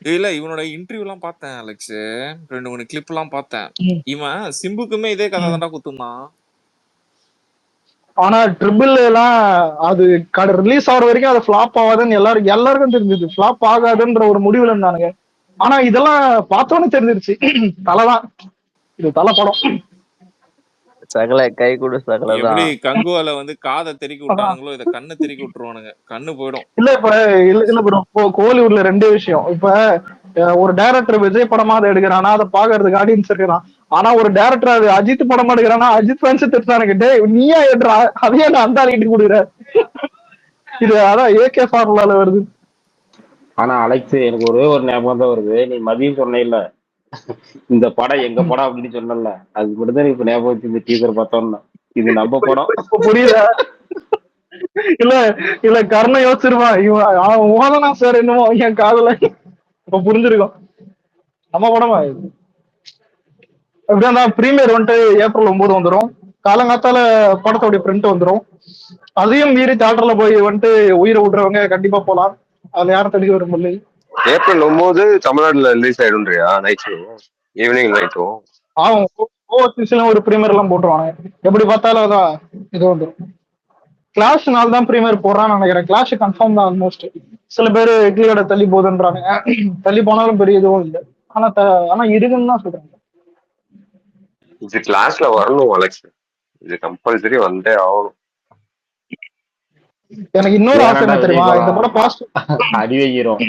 இல்ல இவனோட இன்டர்வியூ எல்லாம் பார்த்தேன் அலெக்ஸ், 2-3 கிளிப் எல்லாம் பார்த்தேன். இவன் சிம்புக்குமே இதே கதை தான்டா குத்துந்தான். ஆனா ட்ரிபிள் எல்லாம் அது ரிலீஸ் ஆகிற வரைக்கும் அது ஃபிளாப் ஆகாதுன்னு எல்லாருக்கும் தெரிஞ்சது, ஃபிளாப் ஆகாதுன்ற ஒரு முடிவுல இருந்தானுங்க. ஆனா இதெல்லாம் பார்த்தோன்னு தெரிஞ்சிருச்சு, தலைதான் இது, தலை படம். சகல கை கூட சகலதான். எப்படி கங்குவால வந்து காதை தெறிக்கி விட்டானுங்களோ, இத கண்ணு தெறிக்கி விட்டுருவானுங்க, கண்ணு போயிடும். இல்ல இப்ப இல்ல ப்ரோ, கோலிவுட்ல ரெண்டே விஷயம். இப்ப ஒரு டைரக்டர் விஜய் படமா அதை எடுக்கிறானா அதை பாக்குறதுக்கு ஆடியன்ஸ் இருக்கிறான். ஆனா ஒரு டைரக்டர் அது அஜித் படமா எடுக்கிறானா அஜித் ஃபேன்ஸ் திட்டானுக்கிட்டே நீயா எடுறா, அதையே நான் அந்த ஆளிட்டு கொடுக்குற. இது அதான் ஏகே ஃபார்முலால வருது. ஆனா அலெக்ஸ் எனக்கு ஒரே ஒரு ஞாபகம் தான் வருது, நீ மதியம் சொன்ன இல்ல இந்த படம் எங்க படம் அப்படின்னு சொன்னல, அது மட்டும்தான் இப்ப ஞாபகம் வச்சு இந்த டீசர் பார்த்தோம்னா இது நம்ம படம். புரியுதா? இல்ல இல்ல கர்ண யோசிச்சிருவான், இவன் ஓதனா சார் என்னமோ என் காதல இப்ப புரிஞ்சிருக்கும் நம்ம படமா இது. எப்படியா பிரீமியர் வந்துட்டு ஏப்ரல் 9 வந்துடும், காலங்காத்தால படத்தோடைய பிரிண்ட் வந்துடும். அதையும் மீறி தியேட்டர்ல போய் வந்துட்டு உயிரை விடுறவங்க கண்டிப்பா போலாம், அதுல யாரும் தடுக்க விரும்பல. ஏப்ரல் 9 தமிழ்நாடுல ரிலீஸ் ஆயிடும்ன்றியா? Night show, evening night show. ஒரு பிரீமியர் எல்லாம் போட்டுருவாங்க, எப்படி பார்த்தாலும் அதான் இது வந்துடும். கிளாஷ் நாள் தான் பிரீமியர் போடுறான்னு நினைக்கிறேன், கிளாஷ் கன்ஃபார்ம் தான் ஆல்மோஸ்ட். சில பேர் இட்லியோட தள்ளி போகுதுன்றாங்க, தள்ளி போனாலும் பெரிய இதுவும் இல்லை. ஆனா இருக்குன்னு தான் சொல்றாங்க. இது கிளாஸ்ல வரணும் அலெக்ஸ், இது கம்பல்சரி வந்தே ஆகணும். எனக்கு இன்னொரு ஆசை என்ன தெரியுமா, இந்த படம் பாசிட்டிவ் அடி வைக்கிறோம்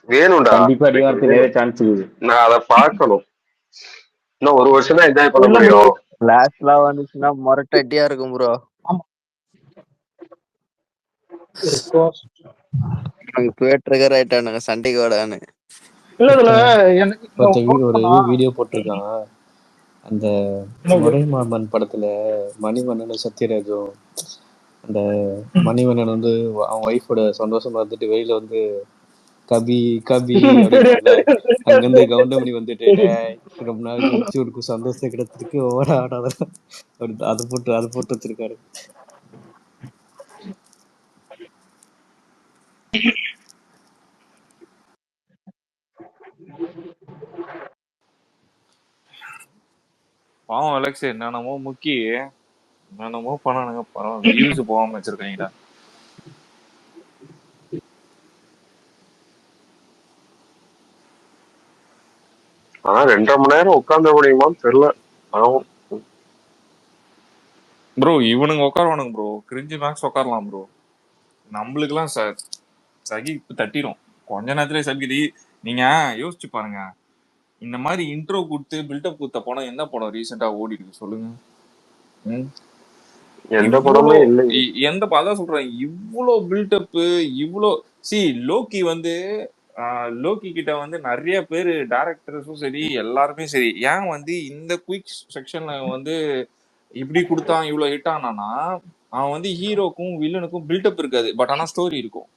வேணும்டா, கண்டிப்பா அடி வார்த்தை நிறைய சான்ஸ் இருக்குது. நான் அதை பார்க்கணும். இன்னும் ஒரு வருஷம் தான் என்ஜாய் பண்ண முடியும். கிளாஸ்லாம் வந்துச்சுன்னா மொரட்டட்டியா இருக்கும் ப்ரோ. இப்பவே ட்ரிகர் ஆயிட்டானுங்க சண்டைக்கு வாடான்னு. ஒரு வீடியோ போட்டிருக்கான், அந்த முறைமாமன் படத்துல மணிவண்ணனும் சத்யராஜும், அந்த மணிவண்ணன் வந்து அவன் ஒய்ஃபோட சந்தோஷமா இருந்துட்டு வெளியில வந்து கபி கபி அப்படின்னால, அங்கிருந்து கவுண்டமணி வந்துட்டு ரொம்ப நாள் கழிச்சு உனக்கு சந்தோஷம் கிடைச்சிருக்கு ஓட ஆடாத, அதை போட்டு வச்சிருக்காரு. பாவம் அலெக்ஸ் என்னென்னமோ முக்கி என்னென்னமோ பண்ணானுங்க. பரவாயில்ல, வியூஸ் போகாம வச்சிருக்காங்கடா. ஆனா 2.5 மணி நேரம் உட்கார்ந்த முடியுமான்னு தெரியல. ஆகும். ப்ரோ இவனுங்க உட்காருவானுங்க ப்ரோ, கிரிஞ்சு மேக்ஸ் உட்காரலாம் ப்ரோ. நம்மளுக்குலாம் சகி தட்டிடும் கொஞ்ச நேரத்துல சகிதி. நீங்க யோசிச்சு பாருங்க, இந்த மாதிரி இன்ட்ரோ கொடுத்து பில்டப் கொடுத்த படம் என்ன படம் ரீசெண்டா ஓடி இருக்கு சொல்லுங்க? எந்த படமே இல்லை. எந்த அதான் சொல்றேன், இவ்வளோ பில்டப் இவ்வளோ. லோக்கி வந்து லோக்கி கிட்ட வந்து நிறைய பேர் டைரக்டர்ஸும் சரி எல்லாருமே சரி, ஏன் வந்து இந்த குயிக் செக்ஷன்ல வந்து இப்படி கொடுத்தான் இவ்வளவு ஹிட் ஆனானா, அவன் வந்து ஹீரோக்கும் வில்லனுக்கும் பில்டப் இருக்காது, பட் ஆனா ஸ்டோரி இருக்கும்.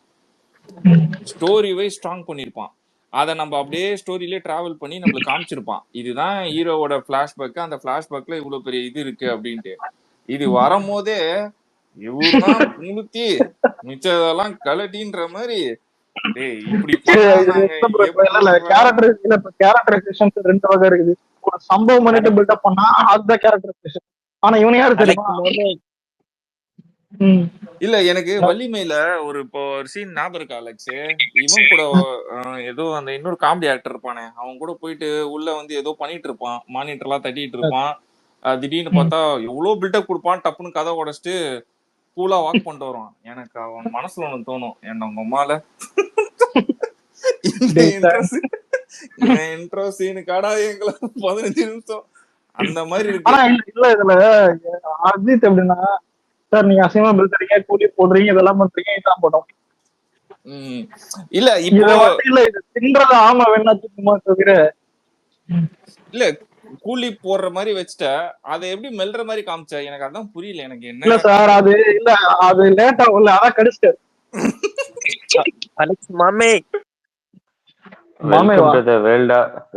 ஸ்டோரி வைஸ் ஸ்ட்ராங் பண்ணிருப்பான். அதை நம்ம அப்படியே ஸ்டோரியிலே டிராவல் பண்ணி நம்மளுக்கு காமிச்சிருப்பான், இதுதான் ஹீரோவோட பிளாஷ்பேக், அந்த பிளாஷ்பேக்ல இவ்வளவு பெரிய இது இருக்கு அப்படின்ட்டு. இது வரும்போதே இவருதான் முழுத்தி மிச்சதெல்லாம் கலட்டின்ற மாதிரி இப்படி கேரக்டரைசேஷன் 2 வகை இருக்குது. ஒரு சம்பவம் பண்ணிட்டு பில்டப் பண்ணா அதுதான் கேரக்டரைசேஷன். ஆனா இவனு யாரு தெரியுமா? இல்ல எனக்கு வள்ளிமையில இப்போ ஒரு சீன் ஞாபகம் இருக்கா அலெக்ஸ்? இவன் கூட ஏதோ அந்த இன்னொரு காமெடி ஆக்டர் இருப்பானே, அவன் கூட போயிட்டு உள்ள வந்து ஏதோ பண்ணிட்டு இருப்பான், மானிட்டர் எல்லாம் தட்டிட்டு இருப்பான். திடீர்னு பார்த்தா எவ்வளவு பில்டப் கொடுப்பான், டப்புன்னு கதை உடைச்சிட்டு கூலா வாக் பண்ணிட்டு வருவான். எனக்கு அவன் மனசுல ஒண்ணு தோணும், என்ன உங்க அம்மால இன்ட்ரோ சீனுக்காடா எங்களை 15 நிமிஷம் அந்த மாதிரி இருக்கு. இல்ல இதுல அஜித் எப்படின்னா, சார் நீங்க அசிங்கமா பில் தரீங்க, கூலி போடுறீங்க, இதெல்லாம் பண்றீங்க, இதான் படம். இல்ல இப்போ இல்ல இது தின்றத ஆமா வேணா சும்மா தவிர இல்ல கூலி போடுற மாதிரி வச்சுட்ட, அதை எப்படி மெல்ற மாதிரி காமிச்சா எனக்கு அதான் புரியல. எனக்கு என்ன இல்ல சார், அது இல்ல அது லேட்டா இல்ல அதான் கடிச்சிட்டாரு. அலெக்ஸ் மாமே,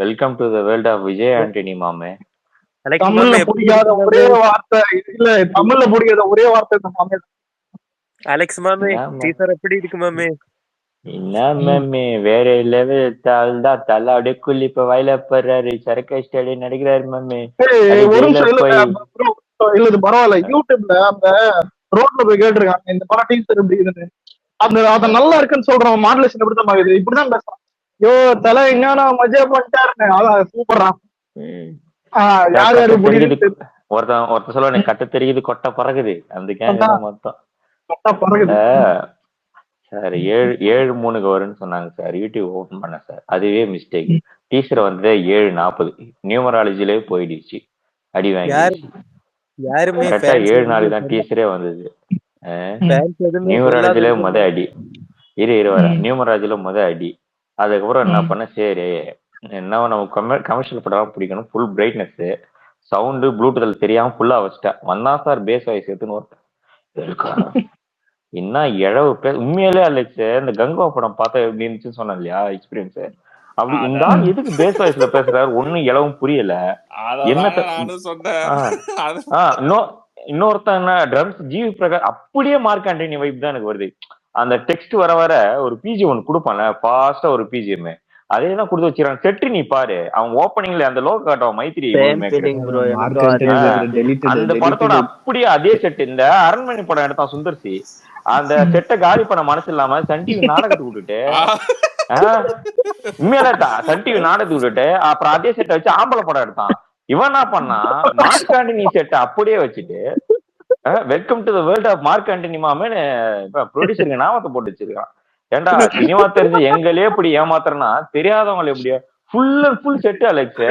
welcome to the world of Vijay Antony மாமே. தமிழ்ல பிடிக்காத ஒரே வார்த்தை இல்ல, தமிழ்ல பிடிக்காத ஒரே வார்த்தை இந்த மாமே. அலெக்ஸ் மாமே டீசர் எப்படி இருக்கு மாமே? என்ன மாமே வேற லெவல் தான், தலை அப்படியே குள்ளி இப்ப வயல போடுறாரு, சரக்கு ஸ்டைல நடிக்கிறாரு மாமே. இல்ல இது பரவாயில்ல, யூடியூப்ல அந்த ரோட்ல போய் கேட்டிருக்காங்க இந்த படம் டீசர் எப்படி இதுன்னு. அத நல்லா இருக்குன்னு சொல்றான், மாடுலேஷன் எப்படிதான் ஆகுது, இப்படிதான் பேசுறான். யோ தலை என்னன்னா மஜா பண்ணிட்டாருன்னு, அதான் சூப்பர்றான். யார் யாரு ஒருத்தன் சொல்ல கட்ட தெரியுது கொட்டை பறகுது, அந்த கேங்க மொத்தம் சார் 7:03 வரும்னு சொன்னாங்க சார். யூடியூப் ஓபன் பண்ண சார், அதுவே மிஸ்டேக். டீச்சர் வந்து 7:40 நியூமராலஜிலே போயிடுச்சு, அடி வாங்கிடுச்சு. 7:04 தான் டீச்சரே வந்தது. நியூமராலஜில அடி வர நியூமராலஜில அடி. அதுக்கப்புறம் என்ன பண்ண, சரி என்ன நம்ம கமர்ஷியல் படம் பிடிக்கணும், ஃபுல் பிரைட்னஸ் சவுண்டு ப்ளூடூத்ல தெரியாம ஃபுல்லா வச்சுட்டேன். வந்தான் சார் பேஸ் வாய்ஸ் எடுத்துன்னு ஒருத்தன் என்ன இழவு உண்மையிலே அலெக்ஸ் இந்த கங்கா படம் பார்த்தா எப்படி இருந்துச்சுன்னு சொன்னேன் இல்லையா எக்ஸ்பீரியன்ஸ். அப்படி இந்த எதுக்கு பேஸ் வாய்ஸ்ல பேசுறாரு ஒன்னும் இளவும் புரியல. இன்னொருத்தன் ட்ரம்ஸ் ஜிவி பிரகாஷ் அப்படியே மார்க் ஆண்டனி வைப் தான் எனக்கு வருது. அந்த டெக்ஸ்ட் வர வர ஒரு பிஜி ஒன்னு கொடுப்பான்ல ஃபாஸ்டா, ஒரு பிஜிஎம் அதேதான் கொடுத்து வச்சிருக்கான். செட்டு நீ பாரு, அவன் ஓப்பனிங்ல அந்த லோகோ காட்டுவான் மைத்திரி, அந்த படத்தோட அப்படியே அதே செட் இந்த அரண்மனை படம் எடுத்தான் சுந்தர்சி. அந்த செட்டை காலி பண்ண மனசு இல்லாம சன் டிவி நாடகத்துக்கு விட்டுட்டு உண்மையில சன் டிவி நாடகத்துக்கு விட்டுட்டு அப்புறம் அதே செட்டை வச்சு ஆம்பளை படம் எடுத்தான். இவன் என்ன பண்ணா, மார்க் ஆண்டனி செட்டை அப்படியே வச்சுட்டு welcome to the world of Mark Antony மாமேன்னு ப்ரொடியூசருக்கு நாமத்தை போட்டு வச்சிருக்கான். ஏண்டா சினிமா தெரிஞ்சு எங்களே இப்படி ஏமாத்துறனா தெரியாதவங்களை எப்படியா full and full set Alex.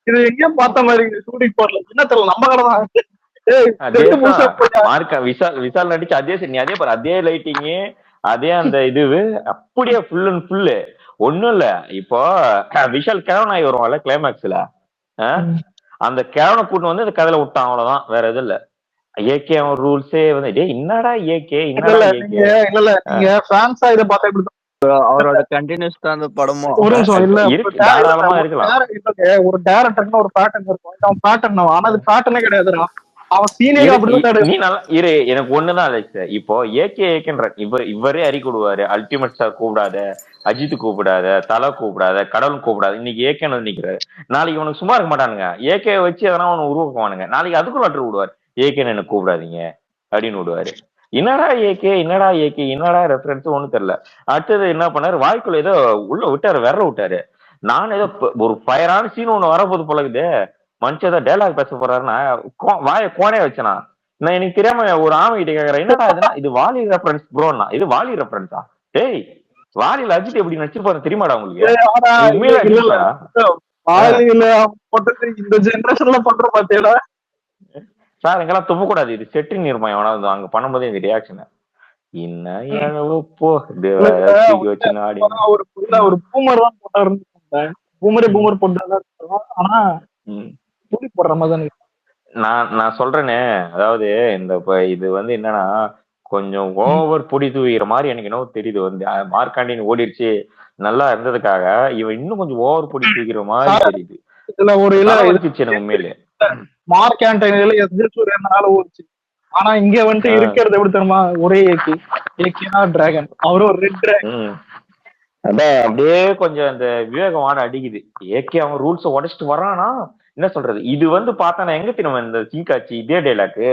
இது எங்கேயும் பார்த்த மாதிரி ஷூட்டிங் போடல, என்ன தெரியல நம்ம கடை தான். விசால் நடிச்சு அதே செட், நீ அதே பாரு, அதே லைட்டிங் அதே அந்த இது அப்படியே ஃபுல் அண்ட் ஃபுல்லு. ஒண்ணும் இல்ல, இப்போ விஷால் கிழவனாய் வருவான்ல கிளைமேக்ஸ்ல, அந்த கிழவனை கூட்டு வந்து இந்த கதையில விட்டான், அவ்வளவுதான், வேற எதுவும் இல்ல. ஏகே அவன் ரூல்ஸே வந்து என்னடா ஏகே அவரோட கண்டினியூஸ் தான் அந்த படமும் ஒரு நிமிஷம் இல்ல தாராளமா இருக்கலாம். ஒரு டைரக்டர்னா ஒரு பேட்டர்ன் இருக்கும், அவன் பேட்டர்ன், ஆனா அது பேட்டர்னே கிடையாதுடா. அவன் சீனியர் அப்படிதான். நீ நல்லா இரு. எனக்கு ஒண்ணுதான் அலெக்ஸ், இப்போ ஏகேன்ற இவரே அறிக்கை விடுவாரு, அல்டிமேட் ஸ்டார் கூப்பிடாத, அஜித் கூப்பிடாத, தலை கூப்பிடாத, கடவுள் கூப்பிடாத, இன்னைக்கு ஏகேன்னு நிக்கிறாரு. நாளைக்கு உனக்கு சும்மா இருக்க மாட்டானுங்க, ஏகே வச்சு எதனா ஒண்ணு உருவாக்குவானுங்க. நாளைக்கு அதுக்குள்ள லெட்டர் விடுவார், ஏகேன்னு எனக்கு கூப்பிடாதீங்க அப்படின்னு விடுவாரு. என்னடா ஏகே, என்னடா ஏகே, என்னடா ரெஃபரன்ஸ் ஒண்ணும் தெரியல. அடுத்தது என்ன பண்ணாரு, வாய்க்குள்ள ஏதோ உள்ள விட்டாரு, விரல விட்டாரு. நான் ஏதோ ஒரு ஃபயரான சீன் ஒண்ணு வரப்போது போலக்குது, மனுஷன் ஏதோ டைலாக் பேச போறாருன்னா வாய கோனே வச்சனா. நான் எனக்கு தெரியாம ஒரு ஆமை கிட்ட கேக்குறேன், என்னடா இதுனா, இது வாலி ரெஃபரன்ஸ் ப்ரோன்னா. இது வாலி ரெஃபரன்ஸா? டேய், வாலியில அஜித் எப்படி நடிச்சிருப்பாரு தெரியுமாடா உங்களுக்கு? உண்மையில அஜித்தா? இந்த ஜெனரேஷன்ல பண்ற பாத்தியடா சார், எங்கெல்லாம் துப்ப கூடாது, இது செட்டிங் நிர்மாயம். ஆனா அங்க பண்ணும்போது இந்த ரியாக்ஷன் என்ன போ வச்சு நாடி ஒரு பூமர் தான் போட்டா பூமர் போட்டா. ஆனா போடுற மாதிரி நான் சொல்றேனே, அதாவது இந்த இது என்னன்னா கொஞ்சம் ஓவர் பொடி தூவிக்கிற மாதிரி எனக்கு என்னவோ தெரியுது. மார்க்காண்டின் ஓடிடுச்சு நல்லா இருந்ததுக்காக இவன் இன்னும் கொஞ்சம் ஓவர் பொடி தூக்கிற மாதிரி தெரியுது. இதுல ஒரு எனக்கு உண்மையிலே மார்க் ஆண்டனில எஸ்னால ஓடிச்சு. ஆனா இங்க இருக்கிறது எப்படி தெரியுமா, ஒரே ஏகேனா டிராகன், அவரும் ஒரு ரெட் டிராகன். அதான் அப்படியே கொஞ்சம் அந்த விவேகமான அடிக்குது. ஏகே அவன் ரூல்ஸை உடைச்சிட்டு வரானா என்ன சொல்றது. இது பார்த்தானா எங்க தெரியுமா இந்த சீக்காட்சி இதே டைலாக்கு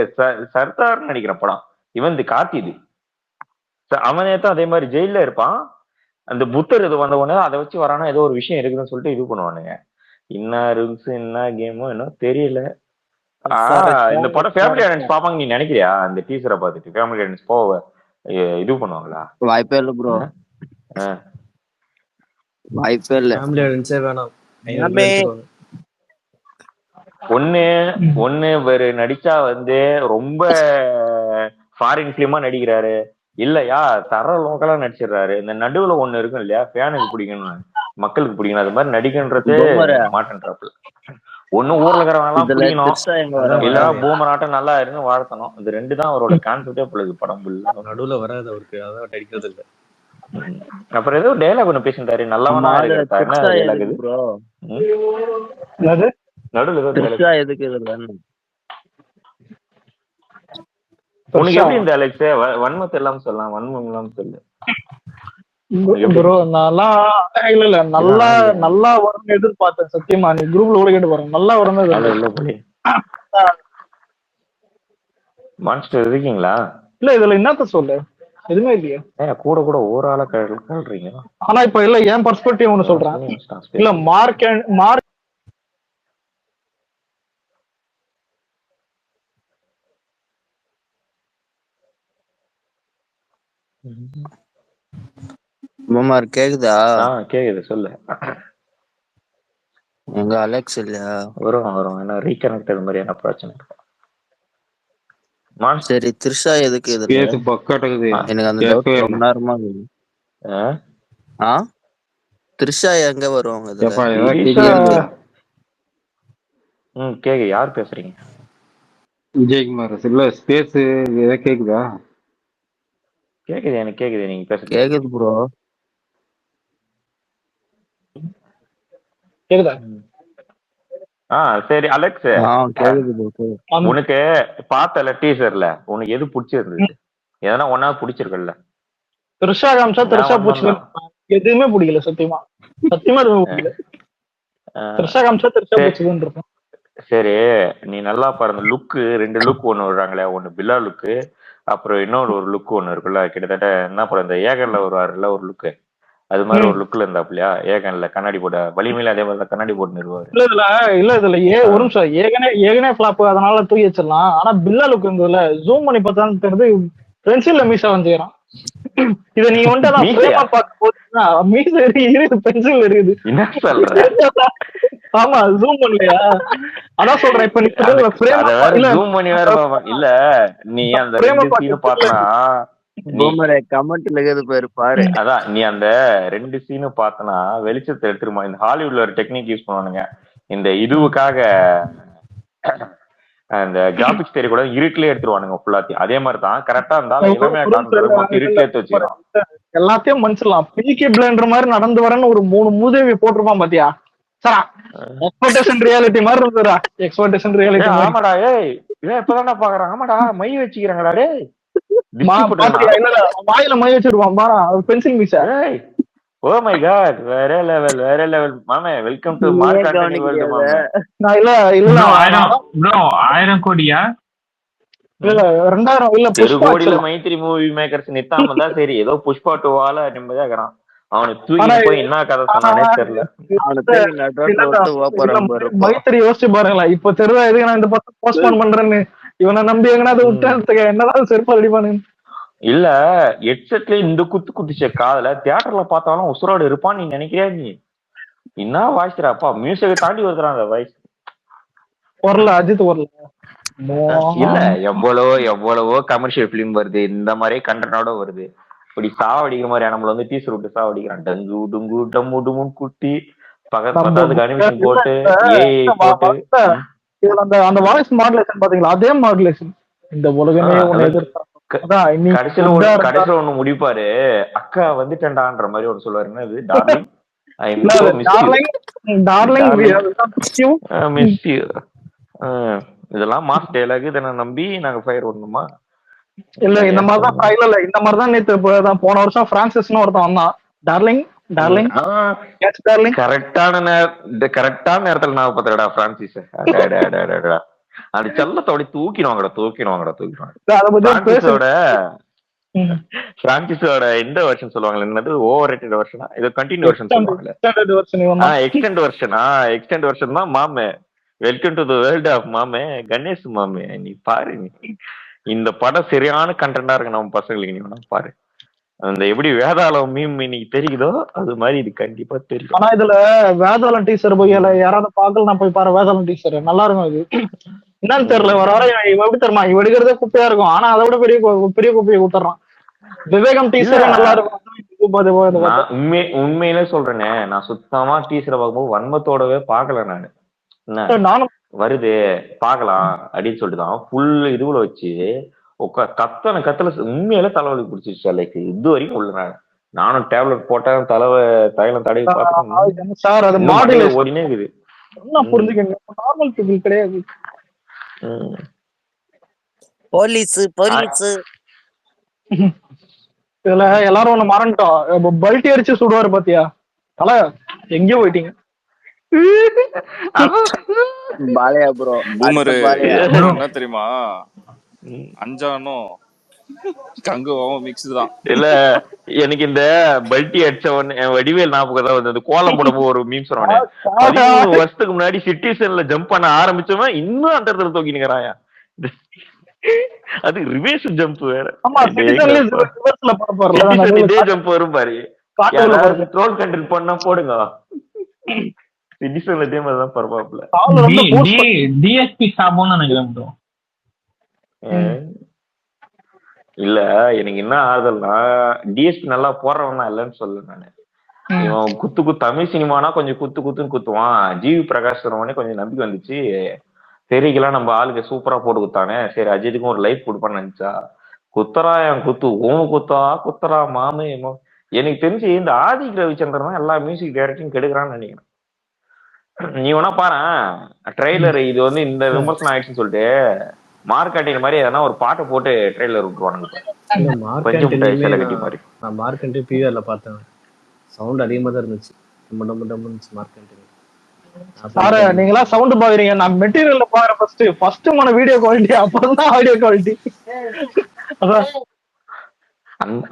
சர்தார் நடிக்கிற படம். இவன் கார்த்தி இது அவனே தான் அதே மாதிரி ஜெயில இருப்பான். அந்த புத்தர் இது வந்த உடனே அதை வச்சு வரானா ஏதோ ஒரு விஷயம் இருக்குதுன்னு சொல்லிட்டு இது பண்ணுவானுங்க. என்ன ரூல்ஸ் என்ன கேமோ என்ன தெரியல. இந்த படம் ஃபேமிலி ஆடியன்ஸ் பாப்பாங்க நீ நினைக்கிறியா? அந்த டீசரை பார்த்துட்டு ஃபேமிலி ஆடியன்ஸ் போக இது பண்ணுவாங்களா? வாய்ப்பே இல்ல ப்ரோ, வாய்ப்பே இல்ல. ஃபேமிலி ஆடியன்ஸே வேணாம். ஒண்ணு வேறு நடிச்சா ரொம்ப ஃபாரின் பிலிமா நடிக்கிறாரு, இல்லையா தர லோக்கலா நடிச்சிடுறாரு. இந்த நடுவுல ஒண்ணு இருக்கும் இல்லையா, ஃபேனுக்கு பிடிக்கணும் மக்களுக்கு பிடிக்கணும், அது மாதிரி நடிக்கின்றது மாட்டேன்றாப்புல. ஒண்ணு ஊர்ல இருக்கிறவங்க எல்லாம் பிடிக்கணும், இல்ல பூமராட்டம் நல்லா இருக்குன்னு வாழ்த்தணும். இது ரெண்டு தான் அவரோட கான்செப்டே பிள்ளைக்கு படம் ஃபுல்லா. நடுவுல வராது அவருக்கு, அதான் நடிக்கிறது இல்ல. அப்புறம் ஏதோ டைலாக் ஒண்ணு பேசிட்டாரு, நல்லவனா இருக்கிறது ப்ரோ. நடுவுல எதுக்கு உனக்கு எப்படி இந்த அலெக்ஸ் வன்மத்தை எல்லாம் சொல்லலாம், வன்மம் எல்லாம் சொல்லு ப்ரோ. இல்ல நல்லா வரும்னு எதிர்பார்த்தேன் சத்தியமா. நீ குரூப்ல கூட கேட்டு பாருங்க, நல்லா வரும். மான்ஸ்டர் இருக்கீங்களா? இல்ல இதுல என்னத்த சொல்லு, எதுவுமே இல்லையா. கூட ஒரு ஆளா கல்றீங்க. ஆனா இப்ப இல்ல என் பெர்ஸ்பெக்டிவ் ஒண்ணு சொல்றேன். இல்ல மார்க் கேக்குதா? கேக்குது சொல்லு. உங்க அலெக்ஸ் இல்லையா? வரும் ஏன்னா ரீகனெக்ட் மாதிரி என்ன பிரச்சனை. சரி த்ரிஷா எதுக்கு எனக்கு அந்த டவுட் ரொம்ப நேரமா. த்ரிஷா எங்க வருவாங்க? கேக்கு யார் பேசுறீங்க? விஜயகுமார் இல்ல ஸ்பேஸ் கேக்குதா? கேக்குது, எனக்கு கேக்குது, நீங்க பேசுறது கேக்குது ப்ரோ. கேக்குதா? சரி அலெக்ஸ், உனக்கு பார்த்தல டீசர்ல உனக்கு எது பிடிச்சிருந்தது? எதனா ஒன்னா பிடிச்சிருக்கல? த்ரிஷா காமிச்சா த்ரிஷா பிடிச்சிருக்கு, எதுவுமே பிடிக்கல சத்தியமா. எதுவுமே பிடிக்கல. த்ரிஷா காமிச்சா த்ரிஷா பிடிச்சிருக்குன்னு இருக்கும். சரி நீ நல்லா பாருங்க, லுக்கு 2 லுக் ஒண்ணு விடுறாங்களே, ஒண்ணு பில்லா லுக்கு, அப்புறம் இன்னொரு ஒரு லுக் ஒண்ணு இருக்குல்ல. கிட்டத்தட்ட என்ன படம், இந்த ஏகன்ல வருவாருல்ல ஒரு லுக்கு, அது மாதிரி ஒரு லுக்ல இருந்தாப்லையா ஏகன்ல கண்ணாடி போட. வலிமையில அதே மாதிரி கண்ணாடி போட்டு நிறுவாரு. இல்ல இதுல ஒரு நிமிஷம், ஏகனே ஃபிளாப், அதனால தூக்கி வச்சிடலாம். ஆனா பில்லா லுக் இருந்ததுல ஜூம் பண்ணி பார்த்தா தெரியுது பென்சில்ல மீசா வந்துக்கிறான். இத நீ மீசா இருக்குது, பென்சில் இருக்குது. என்ன சொல்ற? ஆமா ஜூம் பண்ணலையா? அதான் சொல்றேன். இப்ப நீ ஜூம் பண்ணி வேற இல்ல, நீ அந்த சீன் பார்த்தனா கமெண்ட்ல இருக்குது பேரு பாரு. அதான் நீ அந்த 2 சீனு பார்த்தனா வெளிச்சத்தை எடுத்துருமா. இந்த ஹாலிவுட்ல ஒரு டெக்னிக் யூஸ் பண்ணுவானுங்க இந்த இதுவுக்காக, அந்த கிராபிக்ஸ் தெரிய கூட இருட்டிலே எடுத்துருவானுங்க ஃபுல்லாத்தையும். அதே மாதிரிதான் கரெக்டா இருந்தாலும் எல்லாமே இருட்டிலே எடுத்து வச்சுக்கலாம். எல்லாத்தையும் மனுஷலாம் பிகே பிளேண்டர் மாதிரி நடந்து வரேன்னு ஒரு 3 மூதேவி போட்டிருப்பான் பாத்தியா? எக்ஸ்பெக்டேஷன் ரியாலிட்டி மாதிரி இருந்துடா. Expectation reality. ஆமாடா. ஏய் இப்பதான்டா பாக்குறேன். ஆமாடா மை வச்சுக்கிறாங்கடா டே திருஷ்டி போட்டுக்கா. பாத்தியா? இல்ல வாயில மை வச்சிருப்பான் பாரா, பென்சில் மீச. ஓ மை காட், வேற லெவல் வேற லெவல் மாமே. Welcome to Mark Antony world மாமே. நான் இல்ல 1000 கோடியா? இல்ல 2000 இல்ல புஷ்பா. கோடியில மைத்திரி மூவி மேக்கர்ஸ் நித்தாம தான் சரி, ஏதோ புஷ்பா 2 நிம்மதியா இருக்கிறான். அவனுக்கு தூக்கி போய் என்ன கதை சொன்னானே தெரியல. மைத்திரி யோசிச்சு பாருங்களேன், இப்ப தெருவா எதுக்கு நான் இந்த படம் போஸ்ட்போன் பண்றேன்னு இவனை நம்பி எங்கனாவது விட்டு என்னதான் செருப்பா அடிப்பானு. இல்ல ஹெட்செட்ல இந்த குத்து குத்துச்ச காதுல, தியேட்டர்ல பார்த்தாலும் உசுரோடு இருப்பான்னு நீ நினைக்கிறியா? நீ என்ன வாய்ஸ்றாப்பா, மியூசிக்கை தாண்டி வருதுறான் அந்த வாய்ஸ். வரல அஜித் வரல. இல்ல எவ்வளவோ கமர்ஷியல் பிலிம் வருது, இந்த மாதிரி கண்டனோட வருது. இப்படி சாவடிக்கிற மாதிரி நம்மள வந்து டீசர் விட்டு சாவடிக்கிறான். டங்கு டுங்கு டம்மு டுமுன்னு குட்டி பக்கத்து அனிமேஷன் போட்டு போட்டு அந்த வாய்ஸ் மாடுலேஷன் பாத்தீங்களா, அதே மாடுலேஷன் இந்த உலகமே கடைசியில ஒண்ணு முடிப்பாரு, அக்கா வந்துட்டேன்டான்ற மாதிரி ஒண்ணு சொல்லுவாரு. என்னது டார்லிங், ஐ மிஸ் யூ. இதெல்லாம் மாஸ் டயலாக். இதை நம்பி நாங்க ஃபயர் பண்ணணுமா? இல்ல இந்த மாதிரிதான் ட்ரைலர்ல இந்த மாதிரிதான் நேத்து போன வருஷம் பிரான்சிஸ்னு ஒருத்தன் வந்தான். டார்லிங் டார்லிங் டார்லிங் கரெக்டான நேரத்துல நான் பாத்துறடா பிரான்சிஸ். அது செல்லத்தோட தூக்கிடுவாங்கடா. பிரான்சிஸோட இந்த வெர்ஷன் சொல்லுவாங்க, என்னது ஓவர் ரேட்டட் வெர்ஷனா, இது கண்டினியூ வெர்ஷன் சொல்லுவாங்கல்ல, எக்ஸ்டெண்ட் வெர்ஷன் தான் மாமே. Welcome to the world of மாமே கணேஷ் மாமே. நீ பாரு, இந்த படம் சரியான கண்டென்ட்டா இருக்கு நம்ம பசங்களுக்கு. நீ வேணா பாரு, அந்த எப்படி வேதாளம் மீம் இன்னைக்கு தெரியுதோ அது மாதிரி இது கண்டிப்பா தெரியும். ஆனா இதுல வேதாளம் டீச்சர் போய் யாராவது பார்க்கல, நான் போய் பாரு வேதாளம் டீச்சர் நல்லா இருக்கும். இது என்னன்னு தெரியல, வர இவன் எப்படி தெரியுமா, இவன் எடுக்கிறதே குப்பையா இருக்கும், ஆனா அதை விட பெரிய குப்பையை குத்துறான். விவேகம் டீச்சர் நல்லா இருக்கும். உண்மையிலே சொல்றேனே, நான் சுத்தமா டீச்சரை பார்க்கும்போது வன்மத்தோடவே பாக்கல நானு. நானும் வருது பாக்கலாம் அப்படின்னு சொல்லிட்டுதான் ஃபுல் இதுல வச்சு கத்தல உண்மையில தலைவலி பிடிச்சிருச்சு. லைக் இது வரைக்கும் உள்ள நானும் டேப்லெட் போட்டேன், தைலம் தடவி பார்த்தேன், ஓடினே இருக்குது. புரிஞ்சுக்கங்க, நார்மல் பீப்பிள் கிடையாது. போலீஸ் இதுல எல்லாரும் ஒண்ணு மறந்துட்டோம், பல்ட்டி அடிச்சு சுடுவாரு பாத்தியா தலை, எங்கேயோ போயிட்டீங்க. பாலையா ப்ரோ என்ன தெரியுமா, அஞ்சானும் கங்குவாவும் மிக்ஸ் தான். இல்ல எனக்கு இந்த பல்ட்டி அடிச்ச வடிவேல் ஞாபகம் தான் வந்து கோலம் போடப்போ ஒரு மீம் சொன்னானே, 13 வருஷத்துக்கு முன்னாடி சிட்டிசன்ல ஜம்ப் பண்ண ஆரம்பிச்சவன் இன்னும் அந்த இடத்துல தூக்கி நிக்கிறாயா. அது ரிவேர்ஸ் ஜம்ப் வேற, இதே ஜம்ப் வரும் பாரு. ட்ரோல் கண்டென்ட் பண்ணா போடுங்க, சிட்டிசன்ல இதே மாதிரி தான் பரவாயில்ல. டிஎஸ்பி சாபோன்னு நினைக்கிறேன். இல்ல எனக்கு என்ன ஆறுதல்னா, டிஎஸ்பி நல்லா போடுறவனா இல்லைன்னு சொல்ல நானு. இவன் குத்து தமிழ் சினிமானா கொஞ்சம் குத்துன்னு குத்துவான். ஜிவி பிரகாஷ் கொஞ்சம் நம்பிக்கை வந்துச்சு. தெரிக்கலாம் நம்ம ஆளுக்கு சூப்பரா போட்டு குத்தானே, சரி அஜித்துக்கும் ஒரு லைஃப் கொடுப்பான்னு நினைச்சா, குத்தரா என் குத்து ஓம குத்தரா மாமே. எனக்கு தெரிஞ்சு இந்த ஆதிக் ரவிச்சந்திரன் தான் எல்லா மியூசிக் டைரக்டரும் கெடுக்கிறான்னு நினைக்கிறேன். நீ வேணா பாரு ட்ரெய்லர், இது வந்து இந்த விமர்சனம் ஆயிடுச்சுன்னு சொல்லிட்டு மார்க் ஆண்டின் மாதிரி எதனா ஒரு பாட்டை போட்டு ட்ரெய்லர் விட்டுருவானுங்க. நான் மார்க் ஆண்டி பிவிஆர்ல பார்த்தேன், சவுண்ட் அதிகமா தான் இருந்துச்சு. மார்க் ஆண்டி சார் நீங்களா சவுண்ட் பாக்குறீங்க, நான் மெட்டீரியல்ல பாக்குறேன். ஃபர்ஸ்ட் மன வீடியோ குவாலிட்டி, அப்புறம் தான் ஆடியோ குவாலிட்டி.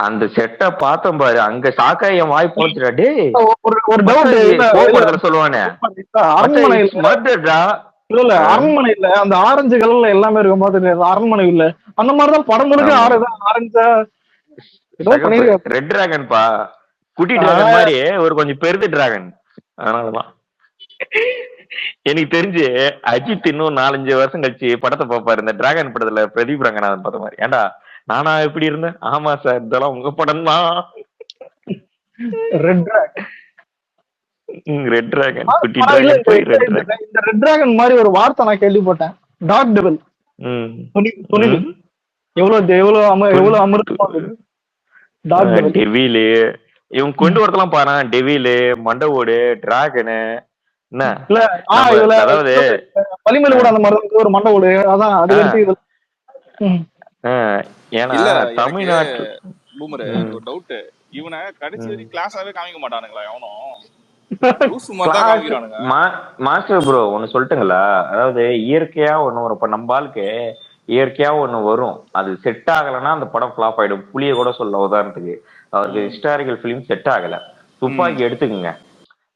அந்த செட்டை பார்த்தோம் பாரு, அங்க சாக்கா என் வாய் போச்சுடா. டே ஒரு டவுட் சொல்லுவானே, இல்ல அரண்மனை இல்ல, அந்த ஆரஞ்சு கலர்ல எல்லாமே இருக்கும் பாத்து, அரண்மனை இல்ல அந்த மாதிரிதான் படம் முழுக்க ஆரஞ்சா ரெட் டிராகன் பா, குட்டி டிராகன் மாதிரி ஒரு கொஞ்சம் பெருது டிராகன். அதனாலதான் எனக்கு தெரிஞ்சு அஜித் இன்னும் 4-5 வருஷம் கழிச்சு படத்தை பார்ப்பாரு, இந்த டிராகன் படத்துல பிரதீப் ரங்கநாதன் பார்த்த மாதிரி. ஏண்டா நானா எப்படி இருந்தேன், ஆமா சார் இதெல்லாம் உங்க படம் தான். ரெட் டிராகன் குட்டி டிராகன் போய் ரெட் டிராகன். இந்த ரெட் டிராகன் மாதிரி ஒரு வார்த்தை நான் கேள்விப்பட்டேன், டாக் டெவில். எவ்வளவு அமிர்தமா டாக் டெவில். இவங்க கொண்டு வரதெல்லாம் பாரு, டெவிலு, மண்டவோடு, டிராகனு, என்ன இல்ல நம்ம இதுல அதாவது வலிமையில கூட அந்த மாதிரி ஒரு மண்டை ஓடு அதான் அதுக்கு அடுத்து இது. ஏன்னா இல்ல எனக்கு தமிழ்நாட்டு பூமரு எனக்கு ஒரு டவுட். இவனை கடைசி வரைக்கும் கிளாஸாவே காமிக்க மாட்டானுங்களா எவனும்? லூசு மாதிரி தான் கிளாஸ் காமிக்கிறானுங்க. மாஸ்டர் ப்ரோ ஒன்னு சொல்லட்டுங்களா? அதாவது இயற்கையா ஒண்ணு வரும். இப்ப நம்ம ஆளுக்கு இயற்கையா ஒண்ணு வரும், அது செட் ஆகலைன்னா அந்த படம் ஃபிளாப் ஆயிடும். புளிய கூட சொல்ல உதாரணத்துக்கு அவருக்கு ஹிஸ்டாரிக்கல் பிலிம் செட் ஆகல. துப்பாக்கி எடுத்துக்குங்க,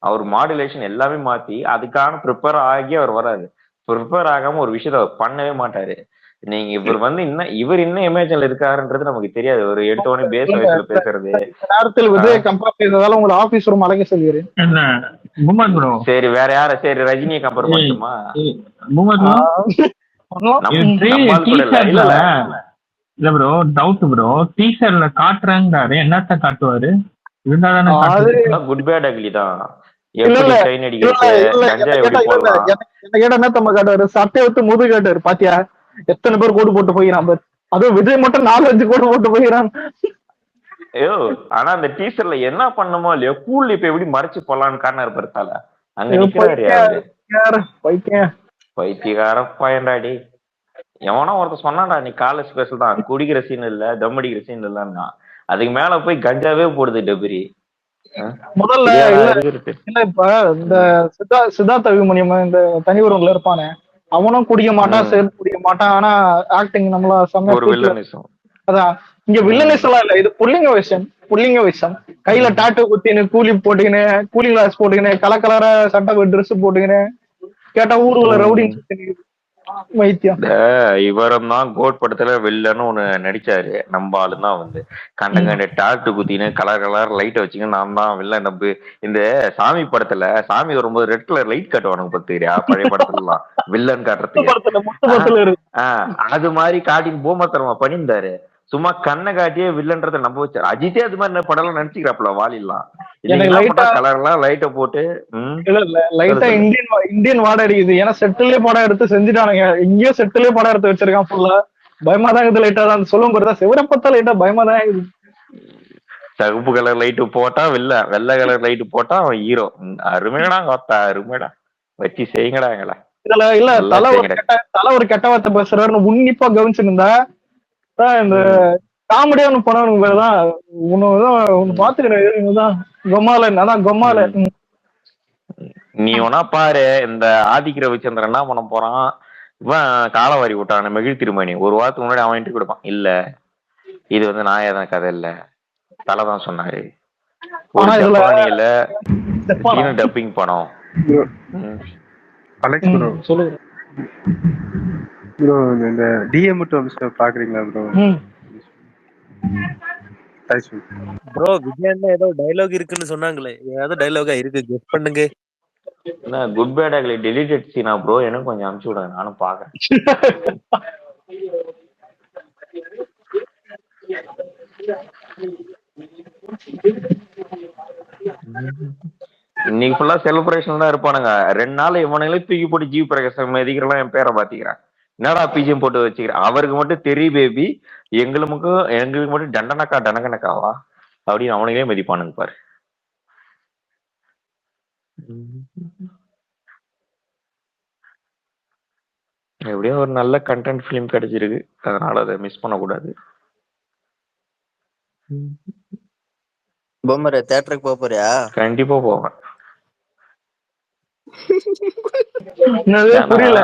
அவர் மாடுலேஷன் எல்லாமே மாத்தி அதுக்கான ப்ரிப்பேர் ஆகி அவர் வராது. ப்ரிப்பேர் ஆகாம ஒரு விஷயத்த அவர் பண்ணவே மாட்டாரு. நீங்க இவர் வந்து இன்னும் இமேஜின்ல இருக்காருன்றது நமக்கு தெரியாது. ஒரு எடுத்தோடனே பேஸ் வயசுல பேசுறது. நேரத்தில் விஜய் கம்பேர் செய்ததால உங்களை ஆபீஸ் ரூம் அழைக்க சொல்கிறேன். பூமர் ப்ரோ, சரி வேற யார? சரி ரஜினியை கம்பேர் பண்ணட்டுமா? பூமர் ப்ரோ, நம்மால் கூட இல்ல இல்ல இல்ல ப்ரோ, டவுட் ப்ரோ. டீசர்ல காட்டுறேங்கிறாரு, என்னத்த காட்டுவாரு? குட் பேட் அக்லி தான். எப்படி ட்ரெயின் அடிக்கிறது, கஞ்சா எப்படி போடலாம். என்ன கேட்டா என்ன தம்ம காட்டுவாரு? சட்டையை எடுத்து முது காட்டுவாரு. பாத்தியா எத்தனை பேர் கோடு போட்டு போயிடான் பாரு. அதுவும் விஜய் மட்டும் 4-5 கோடு போட்டு போயிடான். ஐயோ ஆனா அந்த டீசர்ல என்ன பண்ணுமோ இல்லையோ கூல் இப்ப எப்படி மறைச்சு போலான்னு காரணம் இருப்பாரு. அங்க நிக்கிறாரு யாரு பைத்தியக்கார பயன்டாடி. எவனோ ஒருத்தர் சொன்னான்டா நீ காலேஜ் ஸ்பெஷல் தான், குடிக்கிற சீன் இல்ல, தம் அடிக்கிற சீன் இல்லன்னா அதுக்கு மேல போய் கஞ்சாவே போடுது டெபிரி. முதல்ல இல்ல இப்ப இந்த சித்தார்த்த அபிமன்யம் இந்த தனி உறவுல இருப்பானே, அவனும் குடிக்க மாட்டான், சேர்ந்து குடிக்க மாட்டான். ஆனா ஆக்டிங் நம்மள செம்மையா. அதான் இங்க வில்லனிஸ் எல்லாம் இல்ல, இது புள்ளிங்க விஷம். கையில டாட்டூ குத்தின்னு கூலி போட்டுக்கின்னு கூலி கிளாஸ் போட்டுக்கின்னு கலர் சட்டை ட்ரெஸ் போட்டுக்கின்னு கேட்டா ஊருக்குள்ள ரவுடி வைத்தியம். இவரும் தான் கோட் படத்துல வில்லன்னு ஒண்ணு நடிச்சாரு. நம்ம ஆளுதான் வந்து கண்ட டாட்டு குத்தின்னு கலர் லைட் வச்சுங்க நான் தான் வில்லன். நம்பு இந்த சாமி படத்துல சாமி வரும்போது ரெட் கலர் லைட் காட்டுவானுங்க பத்துக்கிறியா பழைய படத்துல எல்லாம் வில்லன் காட்டுறதுக்கு. அது மாதிரி காட்டின்னு பூமத்தரமா பண்ணியிருந்தாரு. சும்மா கண்ணை காட்டியே வில்லன்றத நம்ப வச்சாரு. அஜித்தே அது மாதிரி படம் நினைச்சுக்கிறாப்புல வாலிலாம் கலர்லாம் லைட்டை போட்டு லைட்டா இந்தியன் வாடை அடிக்குது. ஏன்னா செட்டிலே படம் எடுத்து செஞ்சுட்டானுங்க. இங்கேயோ செட்டிலே படம் எடுத்து வச்சிருக்கான் ஃபுல்லா. பயமா தான் இருக்குது. லைட்டா தான் சொல்லும் போதுதான் சிவரப்பத்தா லைட்டா பயமா தான் இருக்குது. சகுப்பு கலர் லைட்டு போட்டா வெள்ளை கலர் லைட்டு போட்டா அவன் ஹீரோ. அருமையடா கோத்தா, அருமையடா வச்சு செய்யுங்கடாங்களா. இதுல இல்ல தலை ஒரு கெட்ட வார்த்தை பேசுறாருன்னு உன்னிப்பா கவனிச்சிருந்தா இந்த காமெடியா ஒண்ணு பண்ணவனுக்கு பேருதான் ஒண்ணு பாத்துக்கிறேன். கொமாலன் அதான் கொமாலன். நீ ஒன்னா பாரு, இந்த ஆதிக்கிற ரவிச்சந்திரன் என்ன பண்ண போறான், இவன் காலவாரி விட்டான் மெகிழ் திருமணி. ஒரு வாரத்துக்கு முன்னாடி அவன் இன்டர்வியூ கொடுப்பான். இல்ல இது வந்து நான் ஏதான் கதை இல்ல, தலைதான் சொன்னாரு. ஒரு ஜப்பானியில சீன டப்பிங் படம். அலெக்ஸ் ப்ரோ சொல்லுங்க ப்ரோ, இந்த டிஎம் பாக்குறீங்களா ப்ரோ? ப்ரோ விஜயன்ல ஏதோ டைலாக் இருக்குன்னு சொன்னாங்களே, ஏதாவது டைலாகா இருக்கு கெஸ் பண்ணுங்க. குட் பேட் அக்லி டெலிட்டட் சீனா ப்ரோ? எனக்கு கொஞ்சம் அனுப்பிச்சு விடுங்க, நானும் பாக்குறேன். இன்னைக்கு ஃபுல்லா செலிப்ரேஷன் தான் இருப்பானுங்க. 2 நாள் இவனுங்களே தூக்கி போட்டு ஜீவ் பிரகாசம் எதிர்க்கலாம் என் பேரை பாத்திக்கிறேன். என்னடா பிஜிஎம் போட்டு வச்சுக்கிறேன். அவருக்கு மட்டும் தெரிய பேபி, எங்களுக்கு மட்டும் டண்டனக்கா டனகனக்காவா அப்படின்னு அவனுங்களே மதிப்பானுங்க பாரு. எப்படியோ ஒரு நல்ல கண்டென்ட் ஃபிலிம் கிடைச்சிருக்கு, அதனால அதை மிஸ் பண்ணக்கூடாது. பொம்மரே தியேட்டருக்கு போக போறியா? கண்டிப்பா போவேன். புரியல.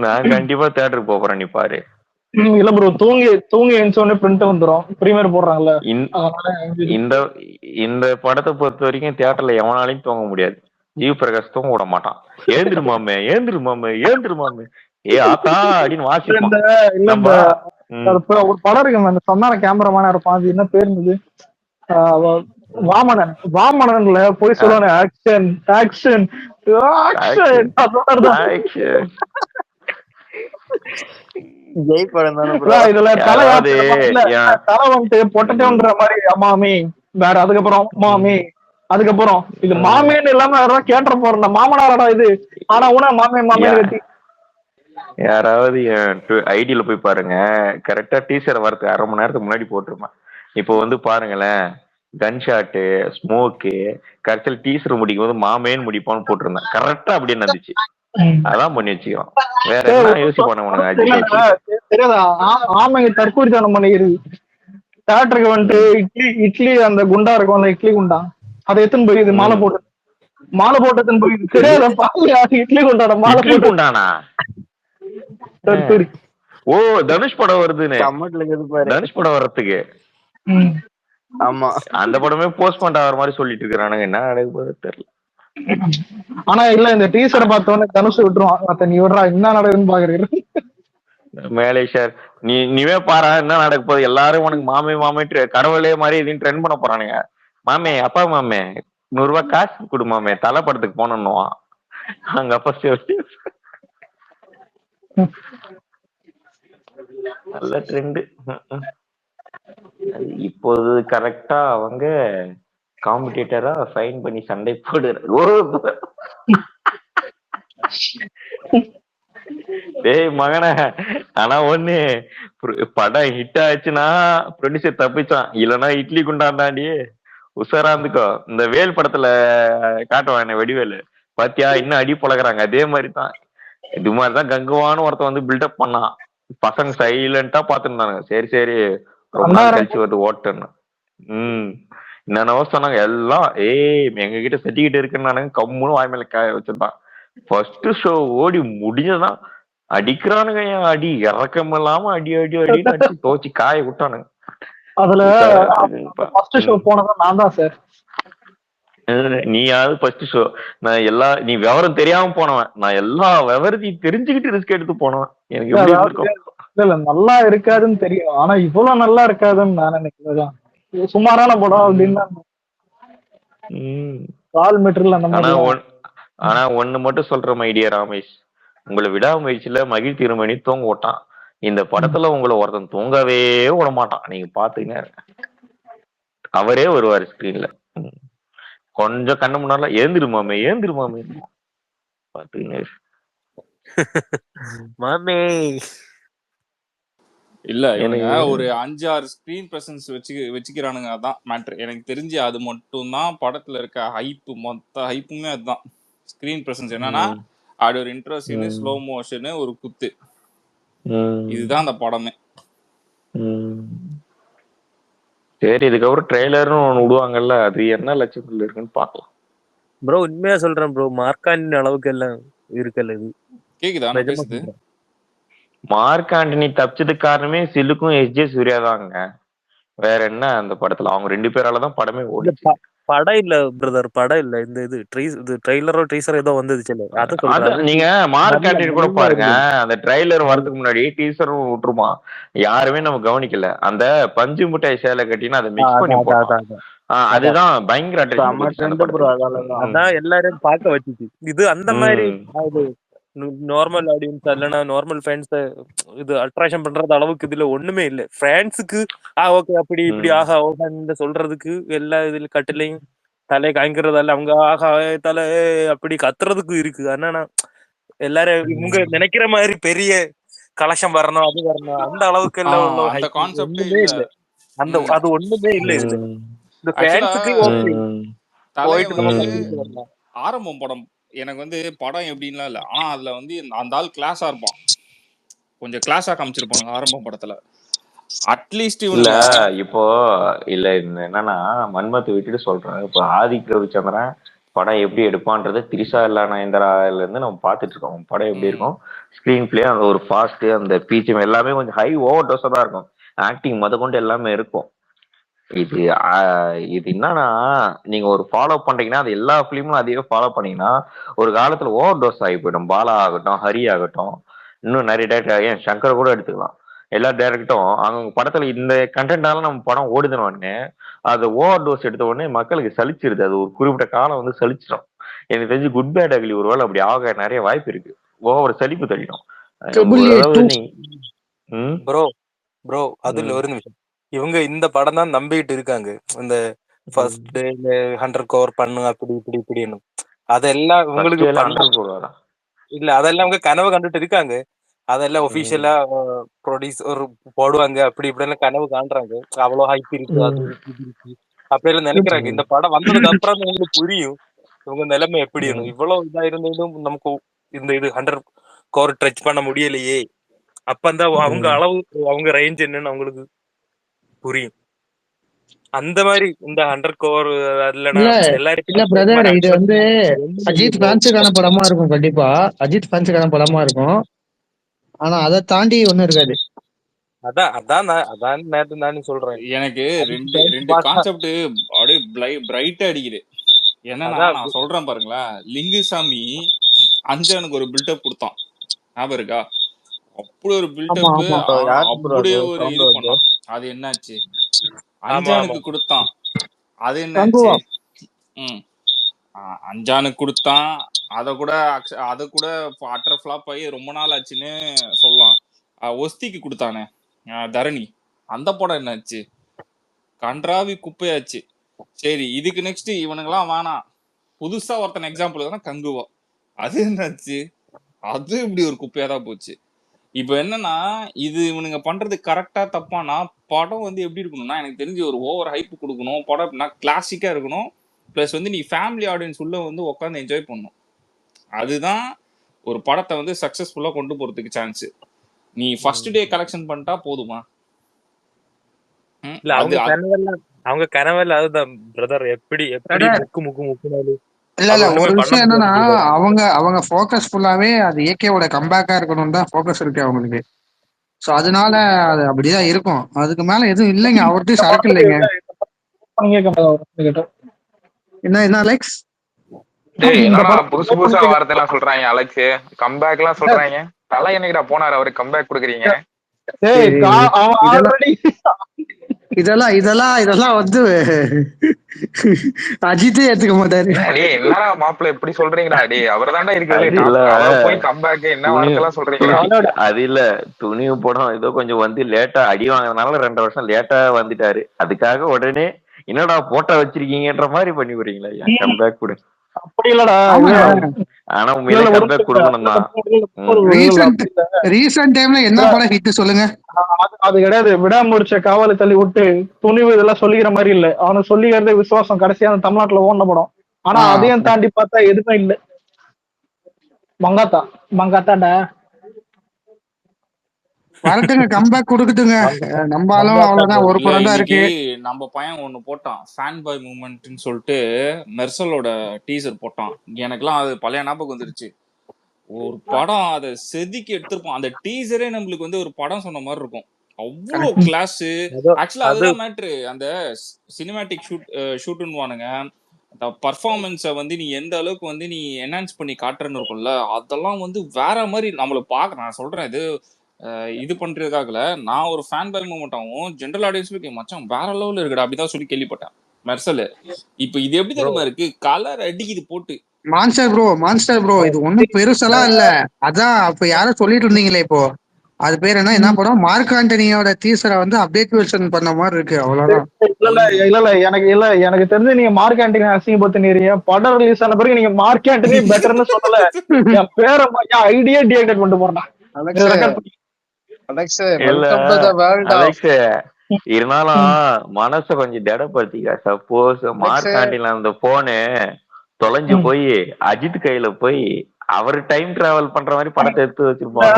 நான் கண்டிப்பா தியேட்டருக்கு போறேன், நீ பாரு. இல்ல ப்ரோ, தூங்கி எழுந்தோடனே பிரிண்ட் வந்துரும், பிரீமியர் போடுறாங்கல்ல. இந்த படத்தை பொறுத்த வரைக்கும் தியேட்டர்ல எவனாலையும் தூங்க முடியாது. ஜீவ் பிரகாஷ் தூங்க விட மாட்டான். ஏந்திருமாமே ஏ ஆத்தா அப்படின்னு வாசிப்பான். ஒரு படம் இருக்கு, அந்த சந்தான கேமராமேனா இருப்பான், அது என்ன பேர் இருந்தது, வாமனன்ல போய் சொல்லுவானே ஆக்ஷன் ஆக்ஷன் ஜெய் படம் இதுல தலை வந்துட்டு பொட்டட்டோன்ற மாதிரி மாமி வேற, அதுக்கப்புறம் மாமி, அதுக்கப்புறம் இது மாமின்னு இல்லாம யாராவது கேட்ட போற மாமனாரடா இது, ஆனா உன மாமே கட்டி. யாராவது ஐடியில போய் பாருங்க, கரெக்டா டீசர் வரதுக்கு 1/2 மணி நேரத்துக்கு முன்னாடி போட்டிருப்பேன். இப்போ வந்து பாருங்களேன், கன் ஷாட்டு, ஸ்மோக்கு, கடைசியில் டீசர் முடிக்கும் போது மாமேன்னு முடிப்பான்னு போட்டிருந்தேன். கரெக்டா அப்படியே நடந்துச்சு. அதான் பண்ணி வச்சுக்கிறோம். வேற என்ன யோசிப்பானு உனக்கு அஜித் வச்சு தெரியாதா? ஆமைங்க தற்கூரித்தனம் பண்ணிக்கிறது. தேட்டருக்கு வந்துட்டு இட்லி அந்த குண்டா இருக்கும்ல, இட்லி குண்டா, அதை எத்தனை போயிது மாலை போட்டதுன்னு போயிது. தெரியாத பாலியா இட்லி குண்டாட மாலை இட்லி போட்டு குண்டானா? தற்கூரி. ஓ தனுஷ் படம் வருதுன்னு. கமெண்ட்ல இருக்குது பாரு. தனுஷ் படம் வர்றதுக்கு ஆமா அந்த படமே போஸ்ட்போன் ஆகிற மாதிரி சொல்லிட்டு இருக்கிறானுங்க. என்ன நடக்க போகுது தெரியல. ஆனா இல்ல, இந்த டீசரை பார்த்தோன்னே தனுஷ் விட்டுருவான். மத்த நீ விடுறா, என்ன நடக்குதுன்னு பாக்குறீங்க. மேலேஷர் நீவே பாரு என்ன நடக்க போகுது. எல்லாரும் உனக்கு மாமே மாமே கடவுளே மாதிரி இதையும் ட்ரெண்ட் பண்ண போறானுங்க. மாமே அப்பா மாமே 100 ரூபாய் காசு கொடு மாமே, தலை படத்துக்கு போனோம். அங்க அப்பா நல்ல ட்ரெண்ட். இப்போது கரெக்டா அவங்க காம்படிட்டரா சைன் பண்ணி சண்டை போடுற. டேய் மகன, ஆனா ஒண்ணு படம் ஹிட் ஆச்சுன்னா ப்ரொடியூசர் தப்பிச்சான், இல்லன்னா இட்லி குண்டாண்டாண்டி உஷாரா இருந்துக்கோ. இந்த வேல் படத்துல காட்டுவான் வெடிவேலு, பாத்தியா இன்னும் அடி பழகுறாங்க. அதே மாதிரிதான் இது மாதிரிதான் கங்குவான்னு ஒருத்தன் வந்து பில்டப் பண்ணான். பசங்க சைலண்டா பாத்துருந்தானுங்க. சரி சரி ரொம்ப நாள் கழிச்சு வருது ஓட்டுன்னு. என்னென்னவோ சொன்னாங்க எல்லாம். எங்க கிட்ட சர்டிபிகேட் இருக்குன்னு கம்முன்னு வாய் மேல வச்சிருந்தான். ஃபர்ஸ்ட் ஷோ ஓடி முடிஞ்சதான் அடிக்கிறானுங்க. அடி இறக்கம் இல்லாம அடி அடி அடின்னு அடிச்சு தோச்சு காய விட்டானுங்க. அதுல ஃபர்ஸ்ட் ஷோ போனது நான் தான் சார். நீயாவது ஃபர்ஸ்ட் ஷோ. நான் நீ விவரம் தெரியாம போனவன், நான் எல்லா விவரத்தையும் தெரிஞ்சுக்கிட்டு ரிஸ்க் எடுத்து போனவன். எனக்கு எப்படி இருக்கும். இல்ல நல்லா இருக்காதுன்னு தெரியும், ஆனா இவ்வளவு நல்லா இருக்காதுன்னு நான் நினைக்கிறேன். சுமாரான படம் அப்படின்னு கால் மீட்டர்ல அந்த மாதிரி. ஆனா ஒண்ணு மட்டும் சொல்ற மைடியா ராமேஷ், உங்களை விடாமுயற்சியில மகிழ் திருமணி தூங்க விட்டான். இந்த படத்துல உங்களை ஒருத்தன் தூங்கவே விட மாட்டான். நீங்க பாத்துங்க, அவரே வருவாரு ஸ்கிரீன்ல. கொஞ்சம் கண்ணு முன்னால ஏந்திருமாமே ஏந்திருமாமே பாத்துங்க மாமே. இல்ல இவனுங்க ஒரு 5-6 ஸ்கிரீன் பிரசன்ஸ் வச்சுக்கிறானுங்க. அதான் மேட்ரு எனக்கு தெரிஞ்சு. அது மட்டும் தான் படத்துல இருக்க ஹைப்பு, மொத்த ஹைப்புமே அதுதான். ஸ்கிரீன் பிரசன்ஸ் என்னன்னா அது ஒரு இன்ட்ரோ சீனு, ஸ்லோ மோஷனு, ஒரு குத்து, இதுதான் அந்த படமே. சரி இதுக்கப்புறம் ட்ரெய்லர்னு ஒன்று விடுவாங்கல்ல, அது என்ன லட்சத்துல இருக்குன்னு பார்க்கலாம். ப்ரோ உண்மையா சொல்றேன் ப்ரோ, மார்க்காண்டின் அளவுக்கு எல்லாம் இருக்கல இது. கேக்குதா? மார்க் ஆண்டனி தப்பிச்சதுக்கு காரணமே சிலுக்கும் எஸ்ஜே சூர்யா தாங்க. வேற என்ன அந்த படத்துல அவங்க 2 பேராலதான் படமே ஓடுச்சு. படம் இல்ல பிரதர், படம் இல்ல. இந்த இது ட்ரெய்லரோ டீசர் ஏதோ வந்துச்சு. நீங்க மார்க் ஆண்டனி கூட பாருங்க, அந்த ட்ரெய்லர் வரதுக்கு முன்னாடி டீசரும் விட்டுருமா, யாருமே நம்ம கவனிக்கல. அந்த பஞ்சு முட்டாய் சேலை கட்டினா அதை மிக்ஸ் பண்ணி போட்டான். அதுதான் பயங்கர அதான் எல்லாரும் பார்க்க வச்சுச்சு. இது அந்த மாதிரி நார்மல் ஆடியன்ஸ் இல்லைன்னா நார்மல் ஃபேன்ஸ் இது அட்ராக்ஷன் பண்றது அளவுக்கு இதுல ஒண்ணுமே இல்லை. ஃபேன்ஸுக்கு ஓகே அப்படி இப்படி ஆகா ஓகே சொல்றதுக்கு எல்லா இதுல கட்டிலையும் தலையை காய்க்கிறதால அவங்க ஆகா தலை அப்படி கத்துறதுக்கு இருக்கு. ஆனா எல்லாரும் இவங்க நினைக்கிற மாதிரி பெரிய கலெக்ஷன் வரணும், அது வரணும், அந்த அளவுக்கு எல்லாம் ஒண்ணுமே இல்லை. அந்த அது ஒண்ணுமே இல்லை இதுல. இந்த ஃபேன்ஸுக்கு ஆரம்பம் படம் எனக்கு வந்து படம் எப்படின்லாம் இல்லை. ஆனா அதுல வந்து அந்த ஆள் கிளாஸா இருப்பான், கொஞ்சம் கிளாஸா காமிச்சிருப்பாங்க ஆரம்பம் படத்துல. அட்லீஸ்ட் இல்ல இப்போ இல்ல என்னன்னா மன்மத்தை விட்டுட்டு சொல்றேன். இப்போ ஆதிக் ரவிச்சந்திரன் படம் எப்படி எடுப்பான்றது திரிஷா இல்ல நயன்தாரால இருந்து நம்ம பாத்துட்டு இருக்கோம். படம் எப்படி இருக்கும், ஸ்கிரீன் பிளே, அந்த ஒரு ஃபாஸ்ட், அந்த பீச்சும் எல்லாமே கொஞ்சம் ஹை ஓவர் டோஸா தான் இருக்கும். ஆக்டிங் முத கொண்டு எல்லாமே இருக்கும். இது என்னன்னா நீங்க ஒரு ஃபாலோ பண்றீங்கன்னா அது எல்லா பிலிமும் அதையே ஃபாலோ பண்ணீங்கன்னா ஒரு காலத்துல ஓவர் டோஸ் ஆகி போயிடும். பாலா ஆகட்டும், ஹரி ஆகட்டும், இன்னும் நிறைய டேரக்டர், ஏன் சங்கர் கூட எடுத்துக்கலாம். எல்லா டேரக்டரும் அவங்க படத்துல இந்த கண்டென்ட்டால நம்ம படம் ஓடுதுன்னு அது ஓவர் டோஸ் எடுத்த உடனே மக்களுக்கு சலிச்சிருது. அது ஒரு குறிப்பிட்ட காலம் வந்து சலிச்சிடும். எனக்கு தெரிஞ்சு குட் பேட் அக்லி ஒரு வேளை அப்படி ஆக நிறைய வாய்ப்பு இருக்கு. ஓவர் சலிப்பு தள்ளிடும். ப்ரோ அதுல ஒரு நிமிஷம், இவங்க இந்த படம் தான் நம்பிட்டு இருக்காங்க. இந்த ஃபர்ஸ்ட் டே 100 crore பண்ணு அப்படி இப்படி இப்படின்னு. அதெல்லாம் உங்களுக்கு இல்ல, அதெல்லாம் அவங்க கனவு கண்டுட்டு இருக்காங்க. அதெல்லாம் ஒபிஷியலா ப்ரொடியூசர் போடுவாங்க அப்படி இப்படி எல்லாம் கனவு காண்றாங்க. அவ்வளவு ஹைப் இருக்கு, அது இருக்கு. அப்படியெல்லாம் நினைக்கிறாங்க. இந்த படம் வந்ததுக்கு அப்புறம் தான் உங்களுக்கு புரியும் இவங்க நிலைமை எப்படின்னு. இவ்வளவு இதா இருந்ததும் நமக்கு இந்த இது 100 கோர் டச் பண்ண முடியலையே. அப்பந்தான் அவங்க அளவு அவங்க ரேஞ்ச் என்னன்னு அவங்களுக்கு புரியும். அந்த மாதிரி இந்த 100 கோர் அதுல இல்ல இல்ல பிரதர், இது வந்து அஜித் ஃபேன்ஸுக்கான படமா இருக்கும். கண்டிப்பா அஜித் ஃபேன்ஸுக்கான படமா இருக்கும். ஆனா அதை தாண்டி ஒண்ணும் இருக்காது. அதான் நேத்து நானும் சொல்றேன். எனக்கு ரெண்டு கான்செப்ட் அப்படியே பிரைட்டா அடிக்குது. என்னன்னா நான் சொல்றேன் பாருங்களேன், லிங்குசாமி அஞ்சானுக்கு ஒரு பில்டப் கொடுத்தான், ஞாபகம் இருக்கா? அப்படி ஒரு பில்டப், அப்படியே ஒரு இது பண்ணான். அது என்னாச்சு? அஞ்சானுக்கு கொடுத்தான், அது என்னாச்சு? அஞ்சானுக்கு கொடுத்தான், அதை கூட அட்டர் ஃபிளாப் ஆகி ரொம்ப நாள் ஆச்சுன்னு சொல்லலாம். ஒஸ்திக்கு கொடுத்தானே தரணி, அந்த படம் என்னாச்சு? கன்றாவி குப்பையாச்சு. சரி, இதுக்கு நெக்ஸ்ட் இவனுங்கெல்லாம் வேணாம், புதுசா ஒருத்தன் எக்ஸாம்பிள் தானே கங்குவா, அது என்னாச்சு? அது இப்படி ஒரு குப்பையா தான் போச்சு. இப்போ என்னன்னா, இது இவனுங்க பண்றது கரெக்டா தப்பானா, படம் வந்து எப்படி இருக்கணும்னா, எனக்கு தெரிஞ்சு ஒரு ஓவர் ஹைப் கொடுக்கணும். படம் கிளாசிக்கா இருக்கணும். பிளஸ் வந்து நீ ஃபேமிலி ஆடியன்ஸ் உள்ள வந்து உட்காந்து என்ஜாய் பண்ணணும். அதுதான் ஒரு படத்தை வந்து சக்சஸ்ஃபுல்லா கொண்டு போறதுக்கு சான்ஸ். நீ ஃபர்ஸ்ட் டே கலெக்ஷன் பண்ணிட்டா போதுமா? இல்ல அவங்க கனவெல்லாம் அதுதான் பிரதர். எப்படி முக்கு இல்ல ஒரு விஷயம் என்னன்னா, அவங்க ஃபோக்கஸ் ஃபுல்லாவே அது ஏகேவோட கம்பேக்கா இருக்கணும் தான் ஃபோக்கஸ் இருக்கு அவங்களுக்கு. சோ அதனால அது அப்படிதான் இருக்கும். அதுக்கு மேல எதுவும் இல்லைங்க. அவர்கிட்ட சரக்கு இல்லைங்க. என்ன அலெக்ஸ்? என்னடா புதுசு புதுசா வார்த்தை எல்லாம் சொல்றாங்க அலெக்ஸ், கம்பேக் எல்லாம் சொல்றாங்க. தலை என்னைக்குடா போனாரு அவரு, கம்பேக் கொடுக்குறீங்க? இதெல்லாம் வந்து அஜித்தே ஏத்துக்க மாட்டாரு. என்னடா மாப்பிள்ள எப்படி சொல்றீங்களா? அடி அவர் தாண்டா இருக்கிறது போய் கம்பேக் என்ன வார்த்தை எல்லாம் சொல்றீங்களா? அது இல்ல, துணிவு படம் ஏதோ கொஞ்சம் வந்து லேட்டா அடி வாங்கினால 2 வருஷம் லேட்டா வந்துட்டாரு. அதுக்காக உடனே என்னடா போட்டோ வச்சிருக்கீங்கன்ற மாதிரி பண்ணி விடுறீங்களா? கம்பேக் கொடு. அப்படி இல்லடா, ஆனா உண்மையிலே கம்பேக் கொடுக்கணும் தான். ரீசன்ட் டைம்ல என்ன படம் ஹிட் சொல்லுங்க? அது கிடையாது. விடாமுடிச்ச காவலை தள்ளி விட்டு துணிவு இதெல்லாம் சொல்லிக்கிற மாதிரி இல்ல. அவனை சொல்லிக்கிறதே விசுவாசம், கடைசியா தமிழ்நாட்டுல ஓடின படம். ஆனா அதையும் தாண்டி பார்த்தா எதுவுமே இல்லை. மங்காத்தாடா வரட்டுங்க, கம்பேக் கொடுக்கட்டுங்க. நம்பாலும் அவ்வளவுதான், ஒரு படம் தான் இருக்கு. நம்ம பையன் ஒண்ணு போட்டான், ஃபேன் பாய் மூமெண்ட்னு சொல்லிட்டு மெர்சலோட டீசர் போட்டான். எனக்குலாம் அது பழைய ஞாபகம் வந்துருச்சு. ஒரு படம் அதை செதுக்கி எடுத்திருப்போம். அந்த டீசரே நம்மளுக்கு வந்து ஒரு படம் சொன்ன மாதிரி இருக்கும். அவ்வளோ கிளாஸ். ஆக்சுவலா அதுதான் மேட்ரு. அந்த சினிமேட்டிக் ஷூட்டுன்னுவானுங்க, அந்த பர்ஃபார்மன்ஸை வந்து நீ எந்த அளவுக்கு வந்து நீ என்ஹான்ஸ் பண்ணி காட்டுறன்னு இருக்கும்ல, அதெல்லாம் வந்து வேற மாதிரி நம்மளை பார்க்க. நான் சொல்றேன், இது பண்றதுக்காகல. நான் ஒரு ஃபேன் பாய் மூமெண்ட் ஆகும், ஜென்ரல் ஆடியன்ஸ் மச்சான் வேற லெவல்ல இருக்குடா அப்படிதான் சொல்லி கேள்விப்பட்டேன் மெர்சல். இப்ப இது எப்படி தெரியுமா இருக்கு? கலர் அடிக்குது போட்டு. மான்ஸ்டர் ப்ரோ இது ஒண்ணும் பெருசெல்லாம் இல்ல. அதான் அப்ப யாரும் சொல்லிட்டு இருந்தீங்களே, இப்போ அது பேர் என்ன படம்? மார்க் ஆண்டனியோட டீசரை வந்து அப்டேட் வெர்ஷன் பண்ண மாதிரி இருக்கு, அவ்வளவுதான். எனக்கு தெரிஞ்சு நீங்க மார்க் ஆண்டனி அசிங்கப்படுத்தினீங்க. படம் ரிலீஸ் ஆன பிறகு நீங்க மார்க் ஆண்டனி பெட்டர்னு சொல்லல. என் பேரை ஐடியா டீஆக்டிவேட் பண்ணிட்டு போறேன். இருந்தாலும் மனச கொஞ்சம் திடப்படுத்திக்க. சப்போஸ் மார்க் ஆண்டில அந்த போனு தொலைஞ்சு போய் அஜித் கையில போய் அவர் டைம் டிராவல் பண்ற மாதிரி படத்தை எடுத்து வச்சிருப்பாங்க.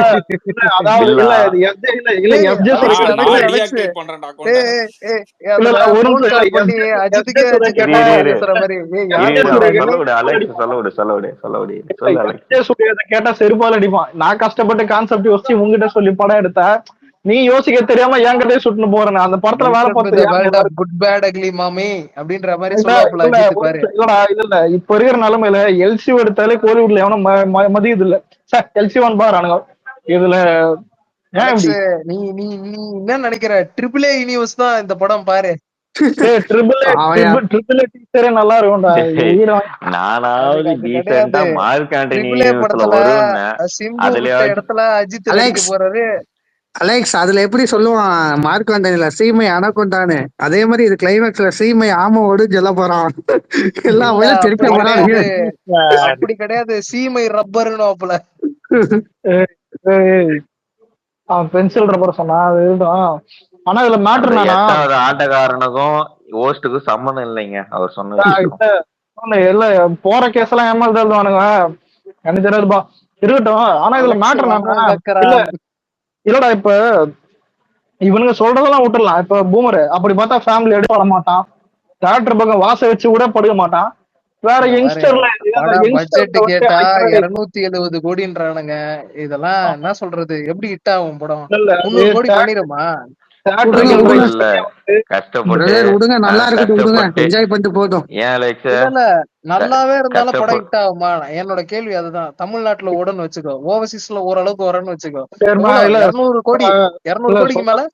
கேட்டா செருப்பால் அடிப்பான். நான் கஷ்டப்பட்டு கான்செப்ட் யோசிச்சு உங்ககிட்ட சொல்லி படம் எடுத்தா நீ யோசிக்க தெரியாம என்கிட்டே சுட்டுன்னு போறேன். அந்த படத்துல வேலை பார்த்து குட் பேட் அக்லி மாமி அப்படின்ற மாதிரி இல்ல. இப்ப இருக்கிற நிலைமையில எல்சி எடுத்தாலே கோலிவுட்ல எவனும் மதியது இல்ல. எல்சி1 பாருங்க இதுல. நீ நீ நீ என்ன நினைக்கிற? ட்ரிபிள் ஏ யூனிவர்ஸ் தான் இந்த படம் பாரு. நல்லா இருக்கும்டா. இடத்துல அஜித் போறாரு. அலெக்ஸ் அதுல எப்படி சொல்லுவான் மார்க் ஆண்டனில சீமை அனகொண்டான்னு, அதே மாதிரி இது கிளைமேக்ஸ்ல சீமை ஆமோடு சொல்ல போறான். எல்லாம் தெரிவிக்க போறாங்க. அப்படி கிடையாது, சீமை ரப்பர்னு அப்பல பென்சில் ரப்பர் சொன்னா அது. ஆனா இதுல மேட்டர் ஆட்டக்காரனுக்கும் ஹோஸ்டுக்கும் சம்மந்தம் இல்லைங்க அவர் சொன்ன விஷயம். இல்ல போற கேஸ் எல்லாம் ஏமாந்து எழுதுவானுங்க, எனக்கு தெரியாதுப்பா. இருக்கட்டும். ஆனா இதுல மேட்டர் இல்ல இல்லடா, இப்ப இவனுங்க சொல்றதெல்லாம் விட்டுடலாம். இப்ப பூமர் அப்படி பார்த்தா ஃபேமிலி எடுத்து பட மாட்டான், தேட்டர் பக்கம் வாச வச்சு கூட படுக்க மாட்டான். வேற யங்ஸ்டர்ல பட்ஜெட் கேட்டா 270 கோடின்றானுங்க. இதெல்லாம் என்ன சொல்றது, எப்படி ஹிட் ஆகும் படம்? 300 கோடி பண்ணிருமா? விடுங்க, நல்லா இருக்கட்டும், விடுங்க, என்ஜாய் பண்ணிட்டு போதும். இல்ல நல்லாவே இருந்தாலும் படம் ஹிட் ஆகுமா? என்னோட கேள்வி அதுதான். தமிழ்நாட்டுல ஓடன்னு வச்சுக்கோ, ஓவர்சீஸ்ல ஓரளவுக்கு வரன்னு வச்சுக்கோ, 200 கோடி 200 கோடிக்கு மேல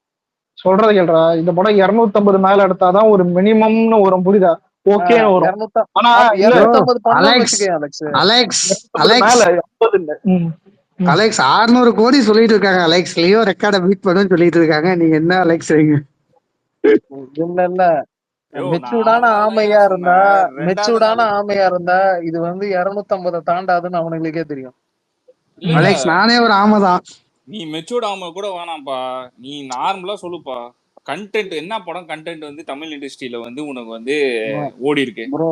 சொல்றது கேள்றா. இந்த படம் 250 மேல எடுத்தாதான் ஒரு மினிமம்னு வரும், புரியுதா? ஓகே வரும். ஆனா அலெக்ஸ் 600 கோடி சொல்லிட்டு இருக்காங்க. அலெக்ஸ் லியோ ரெக்கார்ட பீட் பண்ணுன்னு சொல்லிட்டு இருக்காங்க. நீங்க என்ன அலெக்ஸ் செய்யுங்க? இல்ல மெச்சூர்டான ஆமையா இருந்தா இது வந்து 250 தாண்டாதுன்னு அவனுங்களுக்கே தெரியும். அலெக்ஸ் நானே ஒரு ஆமைதான். நீ மெச்சூர்ட் ஆமை கூட வேணாம்ப்பா, நீ நார்மலா சொல்லுப்பா. கண்டென்ட் என்ன படம் கண்டென்ட் வந்து தமிழ் இண்டஸ்ட்ரியில வந்து உனக்கு வந்து ஓடி இருக்கு ப்ரோ?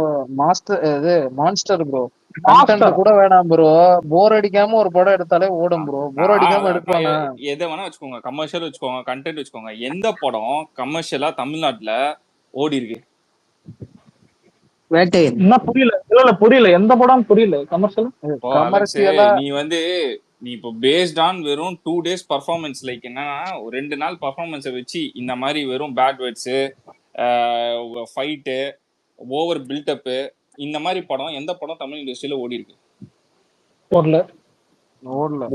Monster bro. கண்டென்ட் கூட வேணாம் ப்ரோ, போர் அடிக்காம ஒரு படம் எடுத்தாலே ஓடும் ப்ரோ. போர் அடிக்காம எடுப்பானா? எதை வேணா வச்சுக்கோங்க, கமர்ஷியல் வச்சுக்கோங்க, கண்டென்ட் வச்சுக்கோங்க. எந்த படம் கமர்ஷியலா தமிழ்நாட்டுல ஓடி இருக்கு? என்ன புரியல? இல்ல புரியல, எந்த படம் புரியல? கமர்ஷியலா நீ வந்து நீ இப்போ பேஸ்ட் ஆன் வெறும் 2 days பர்ஃபார்மன்ஸ், லைக் என்னன்னா 2 நாள் பர்ஃபார்மன்ஸை வச்சு இந்த மாதிரி வெறும் bad words, fight, over buildup, இந்த மாதிரி படம் எந்த படம் தமிழ் இண்டஸ்ட்ரியில ஓடி இருக்கு?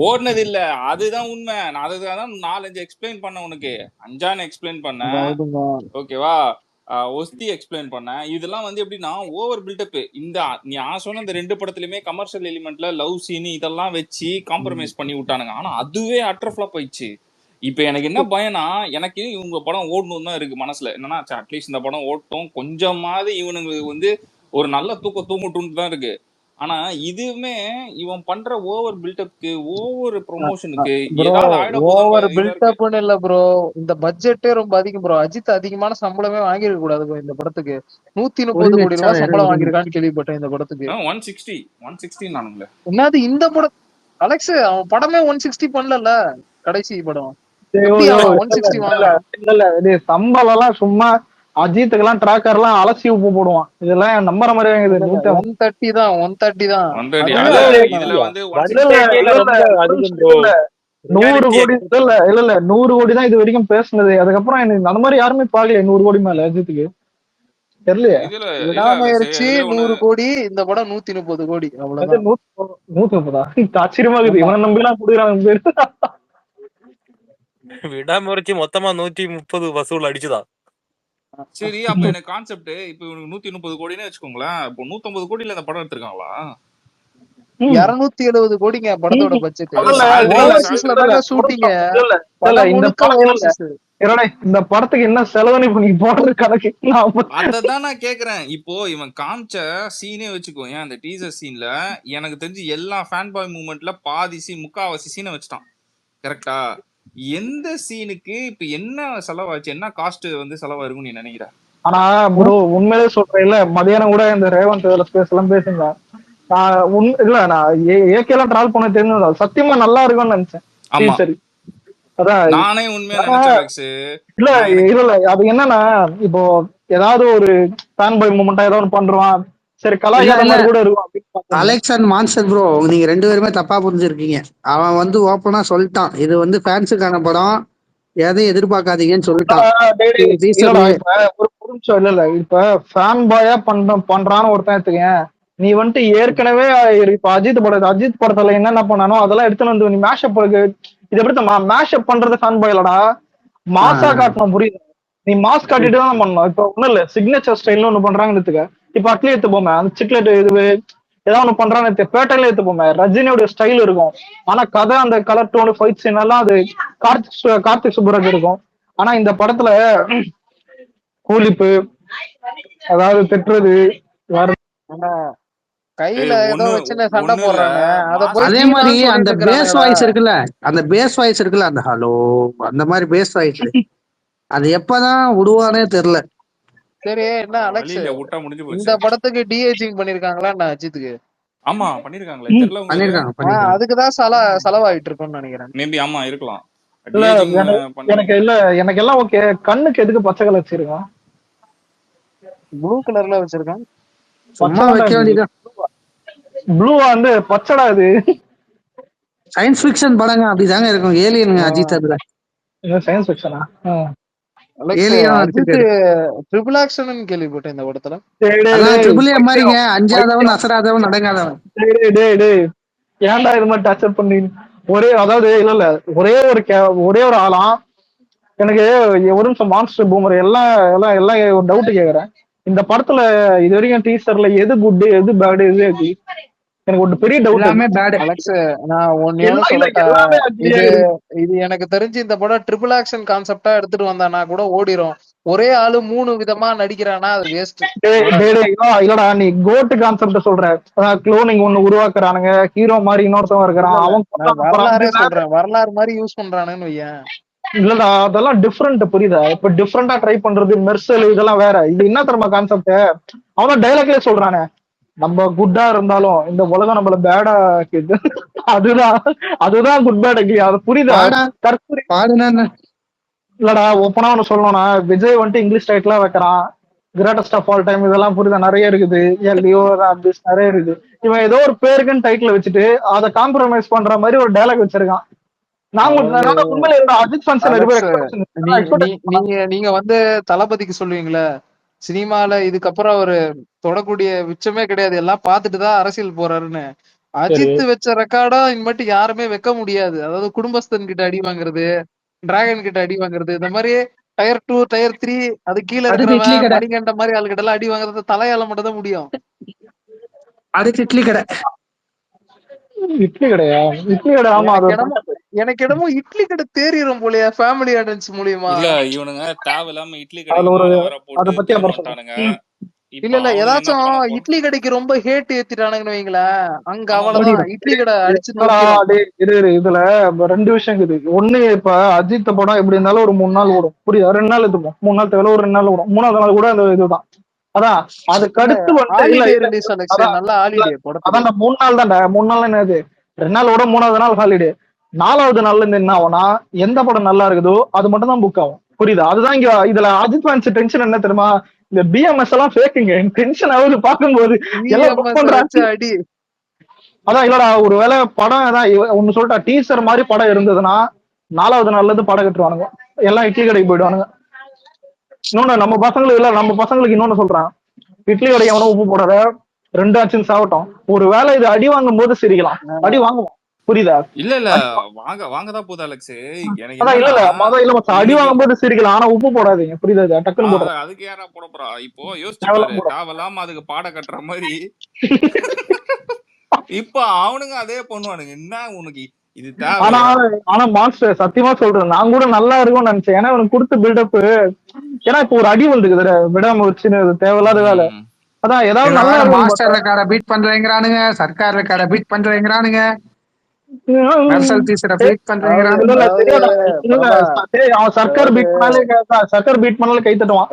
ஓடுனது இல்ல, அதுதான் உண்மை. நான் அதுதான் 4-5 எக்ஸ்பிளைன் பண்ண, உனக்கு 5 எக்ஸ்பிளைன் பண்ண, ஓகேவா? ஒஸ்தி எக்ஸ்பிளைன் பண்ண. இதெல்லாம் வந்து எப்படின்னா ஓவர் பில்டப். இந்த நீ சொன்ன இந்த 2 படத்துலயுமே கமர்ஷியல் எலிமெண்ட்ல லவ் சீன் இதெல்லாம் வச்சு காம்ப்ரமைஸ் பண்ணி விட்டானுங்க. ஆனா அதுவே அட்டர் ஃபிளாப் ஆயிடுச்சு. இப்ப எனக்கு என்ன பயம்னா, எனக்கு இவங்க படம் ஓடணும் தான் இருக்கு மனசுல. என்னன்னா அட்லீஸ்ட் இந்த படம் ஓட்டும், கொஞ்சமாவது இவனுங்களுக்கு வந்து ஒரு நல்ல தூங்கட்டும்னு தான் இருக்கு. ஆனா இதுவுமே இவன் பண்ற ஓவர் பில்டப்க்கு, ஓவர் ப்ரொமோஷனுக்கு ஓவர் பில்டப்னு இல்ல ப்ரோ, இந்த பட்ஜெட்டே ரொம்ப அதிகம் ப்ரோ. அஜித் அதிகமான சம்பளமே வாங்கிருக்க கூடாது ப்ரோ இந்த படத்துக்கு. 130 கோடி ரூபாய் சம்பளம் வாங்கிருக்கான்னு கேள்விப்பட்டேன் இந்த படத்துக்கு. 160 நானுங்களே. என்னது இந்த படம்? அலெக்ஸ் அவன் படமே 160 பண்ணல கடைசி படம். சம்பளம் எல்லாம் சும்மா அஜித்துக்கு எல்லாம் டிராக்கர் எல்லாம் அலசி உப்பு போடுவான். இதெல்லாம் நம்புற மாதிரி 130 தான் 130 தான். 100 கோடி இல்ல 100 கோடி தான் இது வரைக்கும் பேசுனது. அதுக்கப்புறம் எனக்கு அந்த மாதிரி யாருமே பாக்கல 100 கோடி மேல அஜித்துக்கு தெரியலையே. 100 கோடி, இந்த படம் 130 கோடி. அவ்வளவுதான். 130 ஆச்சரியமா இருக்குது. இவனை நம்பி எல்லாம் குடுக்குறாங்க பேரு. விடாமுயற்சி மொத்தமா 130 வசூல் அடிச்சுதான். சரி, அப்ப எனக்கு கான்செப்ட் இப்ப 130 கோடின்னு வச்சுக்கோங்களேன். இப்போ 150 கோடியில இந்த படம் எடுத்திருக்காங்களா? 270 கோடிங்க படத்தோட பட்ஜெட். ஷூட்டிங் இந்த படத்துக்கு என்ன செலவு இப்ப நீ போடுற கணக்கு? அததான் நான் கேக்குறேன். இப்போ இவன் காமிச்ச சீனே வச்சுக்கோ, ஏன் அந்த டீசர் சீன்ல எனக்கு தெரிஞ்சு எல்லா ஃபேன் பாய் மூவ்மெண்ட்ல பாதி சீன், முக்காவாசி சீனை வச்சுட்டான். கரெக்டா? எந்த சீனுக்கு இப்ப என்ன செலவாச்சு, என்ன காஸ்ட் வந்து செலவாயிருக்கும் நீ நினைக்கிற? ஆனா ப்ரோ உண்மையிலே சொல்றேன், இல்ல மதியானம் கூட இந்த ரேவந்த் ஸ்பேஸ் எல்லாம் பேசுங்க. இல்ல நான் ஏகேலாம் டிராவல் பண்ண தெரிஞ்சு சத்தியமா நல்லா இருக்கும்னு நினைச்சேன். சரி அதான் நானே உண்மையா நினைச்சேன். இல்ல அது என்னன்னா, இப்போ ஏதாவது ஒரு ஃபேன் பாய் மூமெண்டா ஏதாவது பண்றான், சரி கலாச்சாரம் கூட இருக்கும். அலெக்ஸ் அண்ட் மான்ஸ்டர் ப்ரோ, நீங்க 2 பேருமே தப்பா புரிஞ்சிருக்கீங்க. அவன் வந்து ஓப்பனா சொல்லிட்டான், இது வந்து ஃபேன்ஸுக்கான படம், எதையும் எதிர்பார்க்காதீங்கன்னு சொல்லிட்டான். ஒரு நிமிஷம். இல்ல இப்ப ஃபேன் பாயா பண்றான்னு ஒருத்தன் எடுத்துக்கேன். நீ வந்துட்டு ஏற்கனவே இப்ப அஜித் படத்துல என்னென்ன பண்ணானோ அதெல்லாம் எடுத்துன்னு வந்து நீ மேஷப் இது எப்படி மேஷப் பண்றது ஃபேன் பாய் இல்லடா, மாசா காட்டணும், புரியுது? நீ மாஸ் காட்டிட்டு தான் பண்ணணும். இப்ப ஒண்ணும் இல்ல, சிக்னேச்சர் ஸ்டைல்னு ஒண்ணு பண்றாங்கன்னு எடுத்துக்க. இப்ப அட்லி எடுத்து போமே, அந்த சிக்லெட் இது ஏதாவது ஒண்ணு பண்றான்னு பேட்டையில எடுத்து போமே, ரஜினியோட ஸ்டைல் இருக்கும். ஆனா கதை அந்த கலர் டோன் ஃபைட் சீன் எல்லாம் அது கார்த்திக் சுப்புராஜ் இருக்கும். ஆனா இந்த படத்துல கூலிப்பு, அதாவது திட்டுறது, கையில ஏதோ வச்சு சண்டை போடுறாங்க. அதே மாதிரி அந்த பேஸ் வாய்ஸ் இருக்குல்ல, அந்த ஹலோ அந்த மாதிரி பேஸ் வாய்ஸ் அது எப்பதான் விடுவானே தெரியல. சரி என்ன அலெக்ஸ், வழியில விட்டா முடிஞ்சு இந்த போச்சு. படத்துக்கு டிஏஜிங் பண்ணிருக்காங்களா என்ன அஜித்துக்கு? ஆமா பண்ணிருக்காங்களே, தெரியல உங்களுக்கு? பண்ணிருக்காங்க. அதுக்குதான் செலவாயிட்டு இருக்கும்னு நினைக்கிறேன். மேபி ஆமா இருக்கலாம். இல்ல டிஏஜிங் எனக்கு எல்லாம் ஓகே. கண்ணுக்கு எதுக்கு பச்சை கலர் வச்சிருக்கான்? ப்ளூ கலர்ல வச்சிருக்கான். சும்மா வைக்க வேண்டியதான். ப்ளூவா வந்து பச்சடா இது. சயின்ஸ் ஃபிக்ஷன் படங்க அப்படிதாங்க இருக்கும். ஏலியனுங்க அஜித் அதுல. சயின்ஸ் ஃபிக்ஷனா? அஜித் ட்ரிபிள் ஆக்ஷன் கேள்விப்பட்டேன் இந்த படத்துல. அதான் ட்ரிபிள் ஏ மாதிரிங்க, அஞ்சாதவன் அசராதவன் அடங்காதவன். ஏன்டா இது மாதிரி டார்ச்சர் பண்ணி அதாவது இல்ல ஒரே ஒரு ஆளாம். எனக்கு ஒரு நிமிஷம் மான்ஸ்டர் பூமர் எல்லாம் எல்லாம் எல்லாம் ஒரு டவுட் கேக்குறேன். இந்த படத்துல இது வரைக்கும் டீசர்ல எது குட் எது பேடு எது எனக்கு ஒரு பெரிய டவுட். எல்லாமே பேட். அலெக்ஸ் நான் ஒன்னு சொல்லட்டா, இது எனக்கு தெரிஞ்சு இந்த படம் ட்ரிபிள் ஆக்ஷன் கான்செப்டா எடுத்துட்டு வந்தானா கூட ஓடிரும். ஒரே ஆளு 3 விதமா நடிக்கிறானா அது வேஸ்ட். இல்லடா நீ கோட் கான்செப்ட் சொல்ற, க்ளோனிங் ஒண்ணு உருவாக்குறானுங்க, ஹீரோ மாதிரி இன்னொருத்தவன் இருக்கிறான், அவன் வரலாறே சொல்றேன், வரலாறு மாதிரி யூஸ் பண்றானுன்னு வையேன். இல்லடா அதெல்லாம் டிஃப்ரெண்ட், புரியுதா? இப்ப டிஃப்ரெண்டா ட்ரை பண்றது மெர்சல் இதெல்லாம் வேற. இது என்ன தெரியுமா கான்செப்ட்? அவன் டைலாக்லயே சொல்றானே, நம்ம குட்டா இருந்தாலும் இந்த உலகம் நம்மள பேடா ஆக்கிது. அதுதான் குட் பேட். அது புரியுதா? இல்லடா ஓப்பனா ஒண்ணு சொல்லணும்னா, விஜய் வந்துட்டு இங்கிலீஷ் டைட்டிலா வைக்கிறான், கிரேட்டஸ்ட் ஆஃப் ஆல் டைம், இதெல்லாம் புரியுதா? நிறைய இருக்குது, நிறைய இருக்குது. இவன் ஏதோ ஒரு பேருக்குன்னு டைட்டில் வச்சுட்டு அதை காம்ப்ரமைஸ் பண்ற மாதிரி ஒரு டைலாக் வச்சிருக்கான். நீங்க வந்து தளபதிக்கு சொல்லுவீங்களே, சினிமால இதுக்கப்புறம் ஒரு தொடக்கூடிய உச்சமே கிடையாது, எல்லாம் பார்த்துட்டுதான் அரசியல் போறாருன்னு. அஜித் வச்ச ரெக்கார்டா இனிமேட்டு யாருமே வைக்க முடியாது. அதாவது குடும்பஸ்தன் கிட்ட அடி வாங்குறது, டிராகன் கிட்ட அடி வாங்குறது, இந்த மாதிரி டயர் 2 டயர் 3 அது கீழே இருக்கிறவன் மணிகண்ட மாதிரி ஆளுகிட்ட எல்லாம் அடி வாங்குறது தலையால மட்டும் தான் முடியும். அதுக்கு இட்லி கடை ஆமா. எனக்கு என்னமோ இட்லி கடை தேறிடும் போலயா ஃபேமிலி ஆடியன்ஸ் மூலியமா. இல்ல இவனுங்க தேவையில்லாம இட்லி கடை அத பத்தி போட்டானுங்க. இல்ல ஏதாச்சும் இட்லி கடைக்கு ரொம்ப ஹேட் ஏத்திட்டானுங்கன்னு வைங்களேன், அங்க அவ்வளவுதான் இட்லி கடை அடிச்சு இதுல 2 விஷயம் இருக்குது. ஒண்ணு, இப்ப அஜித் படம் எப்படி இருந்தாலும் ஒரு 3 நாள் ஓடும், புரியுதா? 2 நாள் எடுத்துப்போம், 3 நாள் தேவை, ஒரு 2 நாள் ஓடும், 3வது நாள் கூட அந்த இதுதான். அதான் அதுக்கு அடுத்து வந்து அதான் 3 நாள் தான்டா. 3 நாள் என்னது, 2 நாள் ஓட, 3வது நாள் ஹாலிடே. 4வது நாள்ல இருந்து என்ன ஆகும்னா, எந்த படம் நல்லா இருக்குதோ அது மட்டும் தான் புக் ஆகும், புரியுதா? அதுதான் இங்க இதுல அஜித் ஃபேன்ஸ் டென்ஷன் என்ன தெரியுமா? இந்த பிஎம்எஸ் எல்லாம் ஃபேக்குங்க. டென்ஷன் ஆகுது பாக்கும்போது. எல்லாம் புக் பண்றாங்க. அதான் இல்லடா, ஒருவேளை படம் அதான் ஒன்னு சொல்லிட்டா, டீசர் மாதிரி படம் இருந்ததுன்னா 4வது நாள்ல இருந்து படம் கட்டுவானுங்க, எல்லாம் இட்லி கடைக்கு போயிடுவானுங்க. இன்னொன்னு நம்ம பசங்களுக்கு இன்னொன்னு சொல்றான், இட்லி கடை எவனும் உப்பு போடாத, 2 ஆச்சுன்னு சாப்பிட்டோம். ஒரு வேலை இது அடி வாங்கும் போது சிரிக்கலாம், அடி வாங்குவோம், புரியுதா? இல்ல வாங்கதான் போகுது அலெக்ஸ். எனக்கு அடி வாங்கும் போது சிரிக்கலாம், ஆனா உப்பு போடாதீங்க, புரியுதா? டக்குன்னு போடுறோம். அதுக்கு யாரா போட போறா? இப்போ யோசிச்சு தேவையில்லாம அதுக்கு பாட கட்டுற மாதிரி இப்ப அவனுங்க அதே பண்ணுவானுங்க. என்ன உனக்கு இது தேவை? ஆனா மாஸ்டர் சத்தியமா சொல்றேன், நான் கூட நல்லா இருக்கும்னு நினைச்சேன். ஏன்னா அவனுக்கு கொடுத்த பில்டப், ஏன்னா இப்ப ஒரு அடி வந்துக்குது விடாம வச்சுன்னு, தேவையில்லாத வேலை. அதான் ஏதாவது நல்லா மாஸ்டர் ரெக்கார்டை பீட் பண்றேங்கிறானுங்க, சர்க்கார் ரெக்கார்டை பீட் பண்றேங்கிறானுங்க, சர்க்கார் பீட் பண்ணாலே கை தட்டுவான்.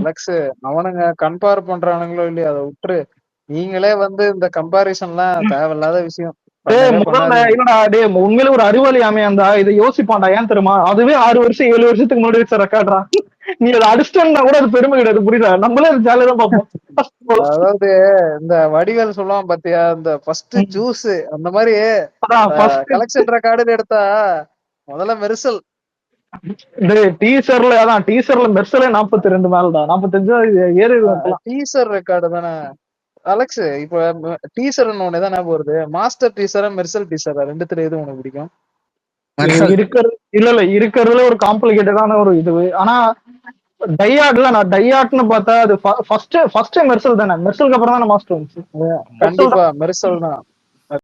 அலெக்ஸ் அவனுங்க கம்பேர் பண்றானுங்களோ இல்லையா, அதை விட்டுரு. நீங்களே வந்து இந்த கம்பாரிசன் எல்லாம் தேவையில்லாத விஷயம். உண்மையில ஒரு அறிவாளி அமையாந்தா இதை யோசிப்பான்டா. ஏன் தெரியுமா? அதுவே 6 வருஷம் 7 வருஷத்துக்கு முன்னாடி வச்ச ரெக்கார்டா. நீ அதை அடிச்சிட்டா கூட அது பெருமை கிடையாது, புரியுதா? நம்மளே அது ஜாலியா தான் பார்ப்போம். அதாவது இந்த வடிவேல் சொல்லுவான் பாத்தியா, இந்த ஃபர்ஸ்ட் ஜூஸ் அந்த மாதிரி கலெக்ஷன் ரெக்கார்டு எடுத்தா முதல்ல மெர்சல். டீசர்ல மெர்சலே 42 மேலடா, 45 ஏறி. டீசர் ரெக்கார்டு தானே அலெக்ஸ். இப்ப டீசர் ஒண்ணு தான் ஞாபகம் வருது, மாஸ்டர் டீசரா மெர்சல் டீசரா, ரெண்டுத்துல எது உனக்கு பிடிக்கும்? இருக்கிறதுல ஒரு காம்ப்ளிகேட்டடான ஒரு இது. ஆனா டையாட்ல நான் டையாட்னு பார்த்தா அது ஃபர்ஸ்ட் மெர்சல் தானே, மெர்சலுக்கு அப்புறம் தானே மாஸ்டர் வந்துச்சு. கண்டிப்பா மெர்சல் தான்.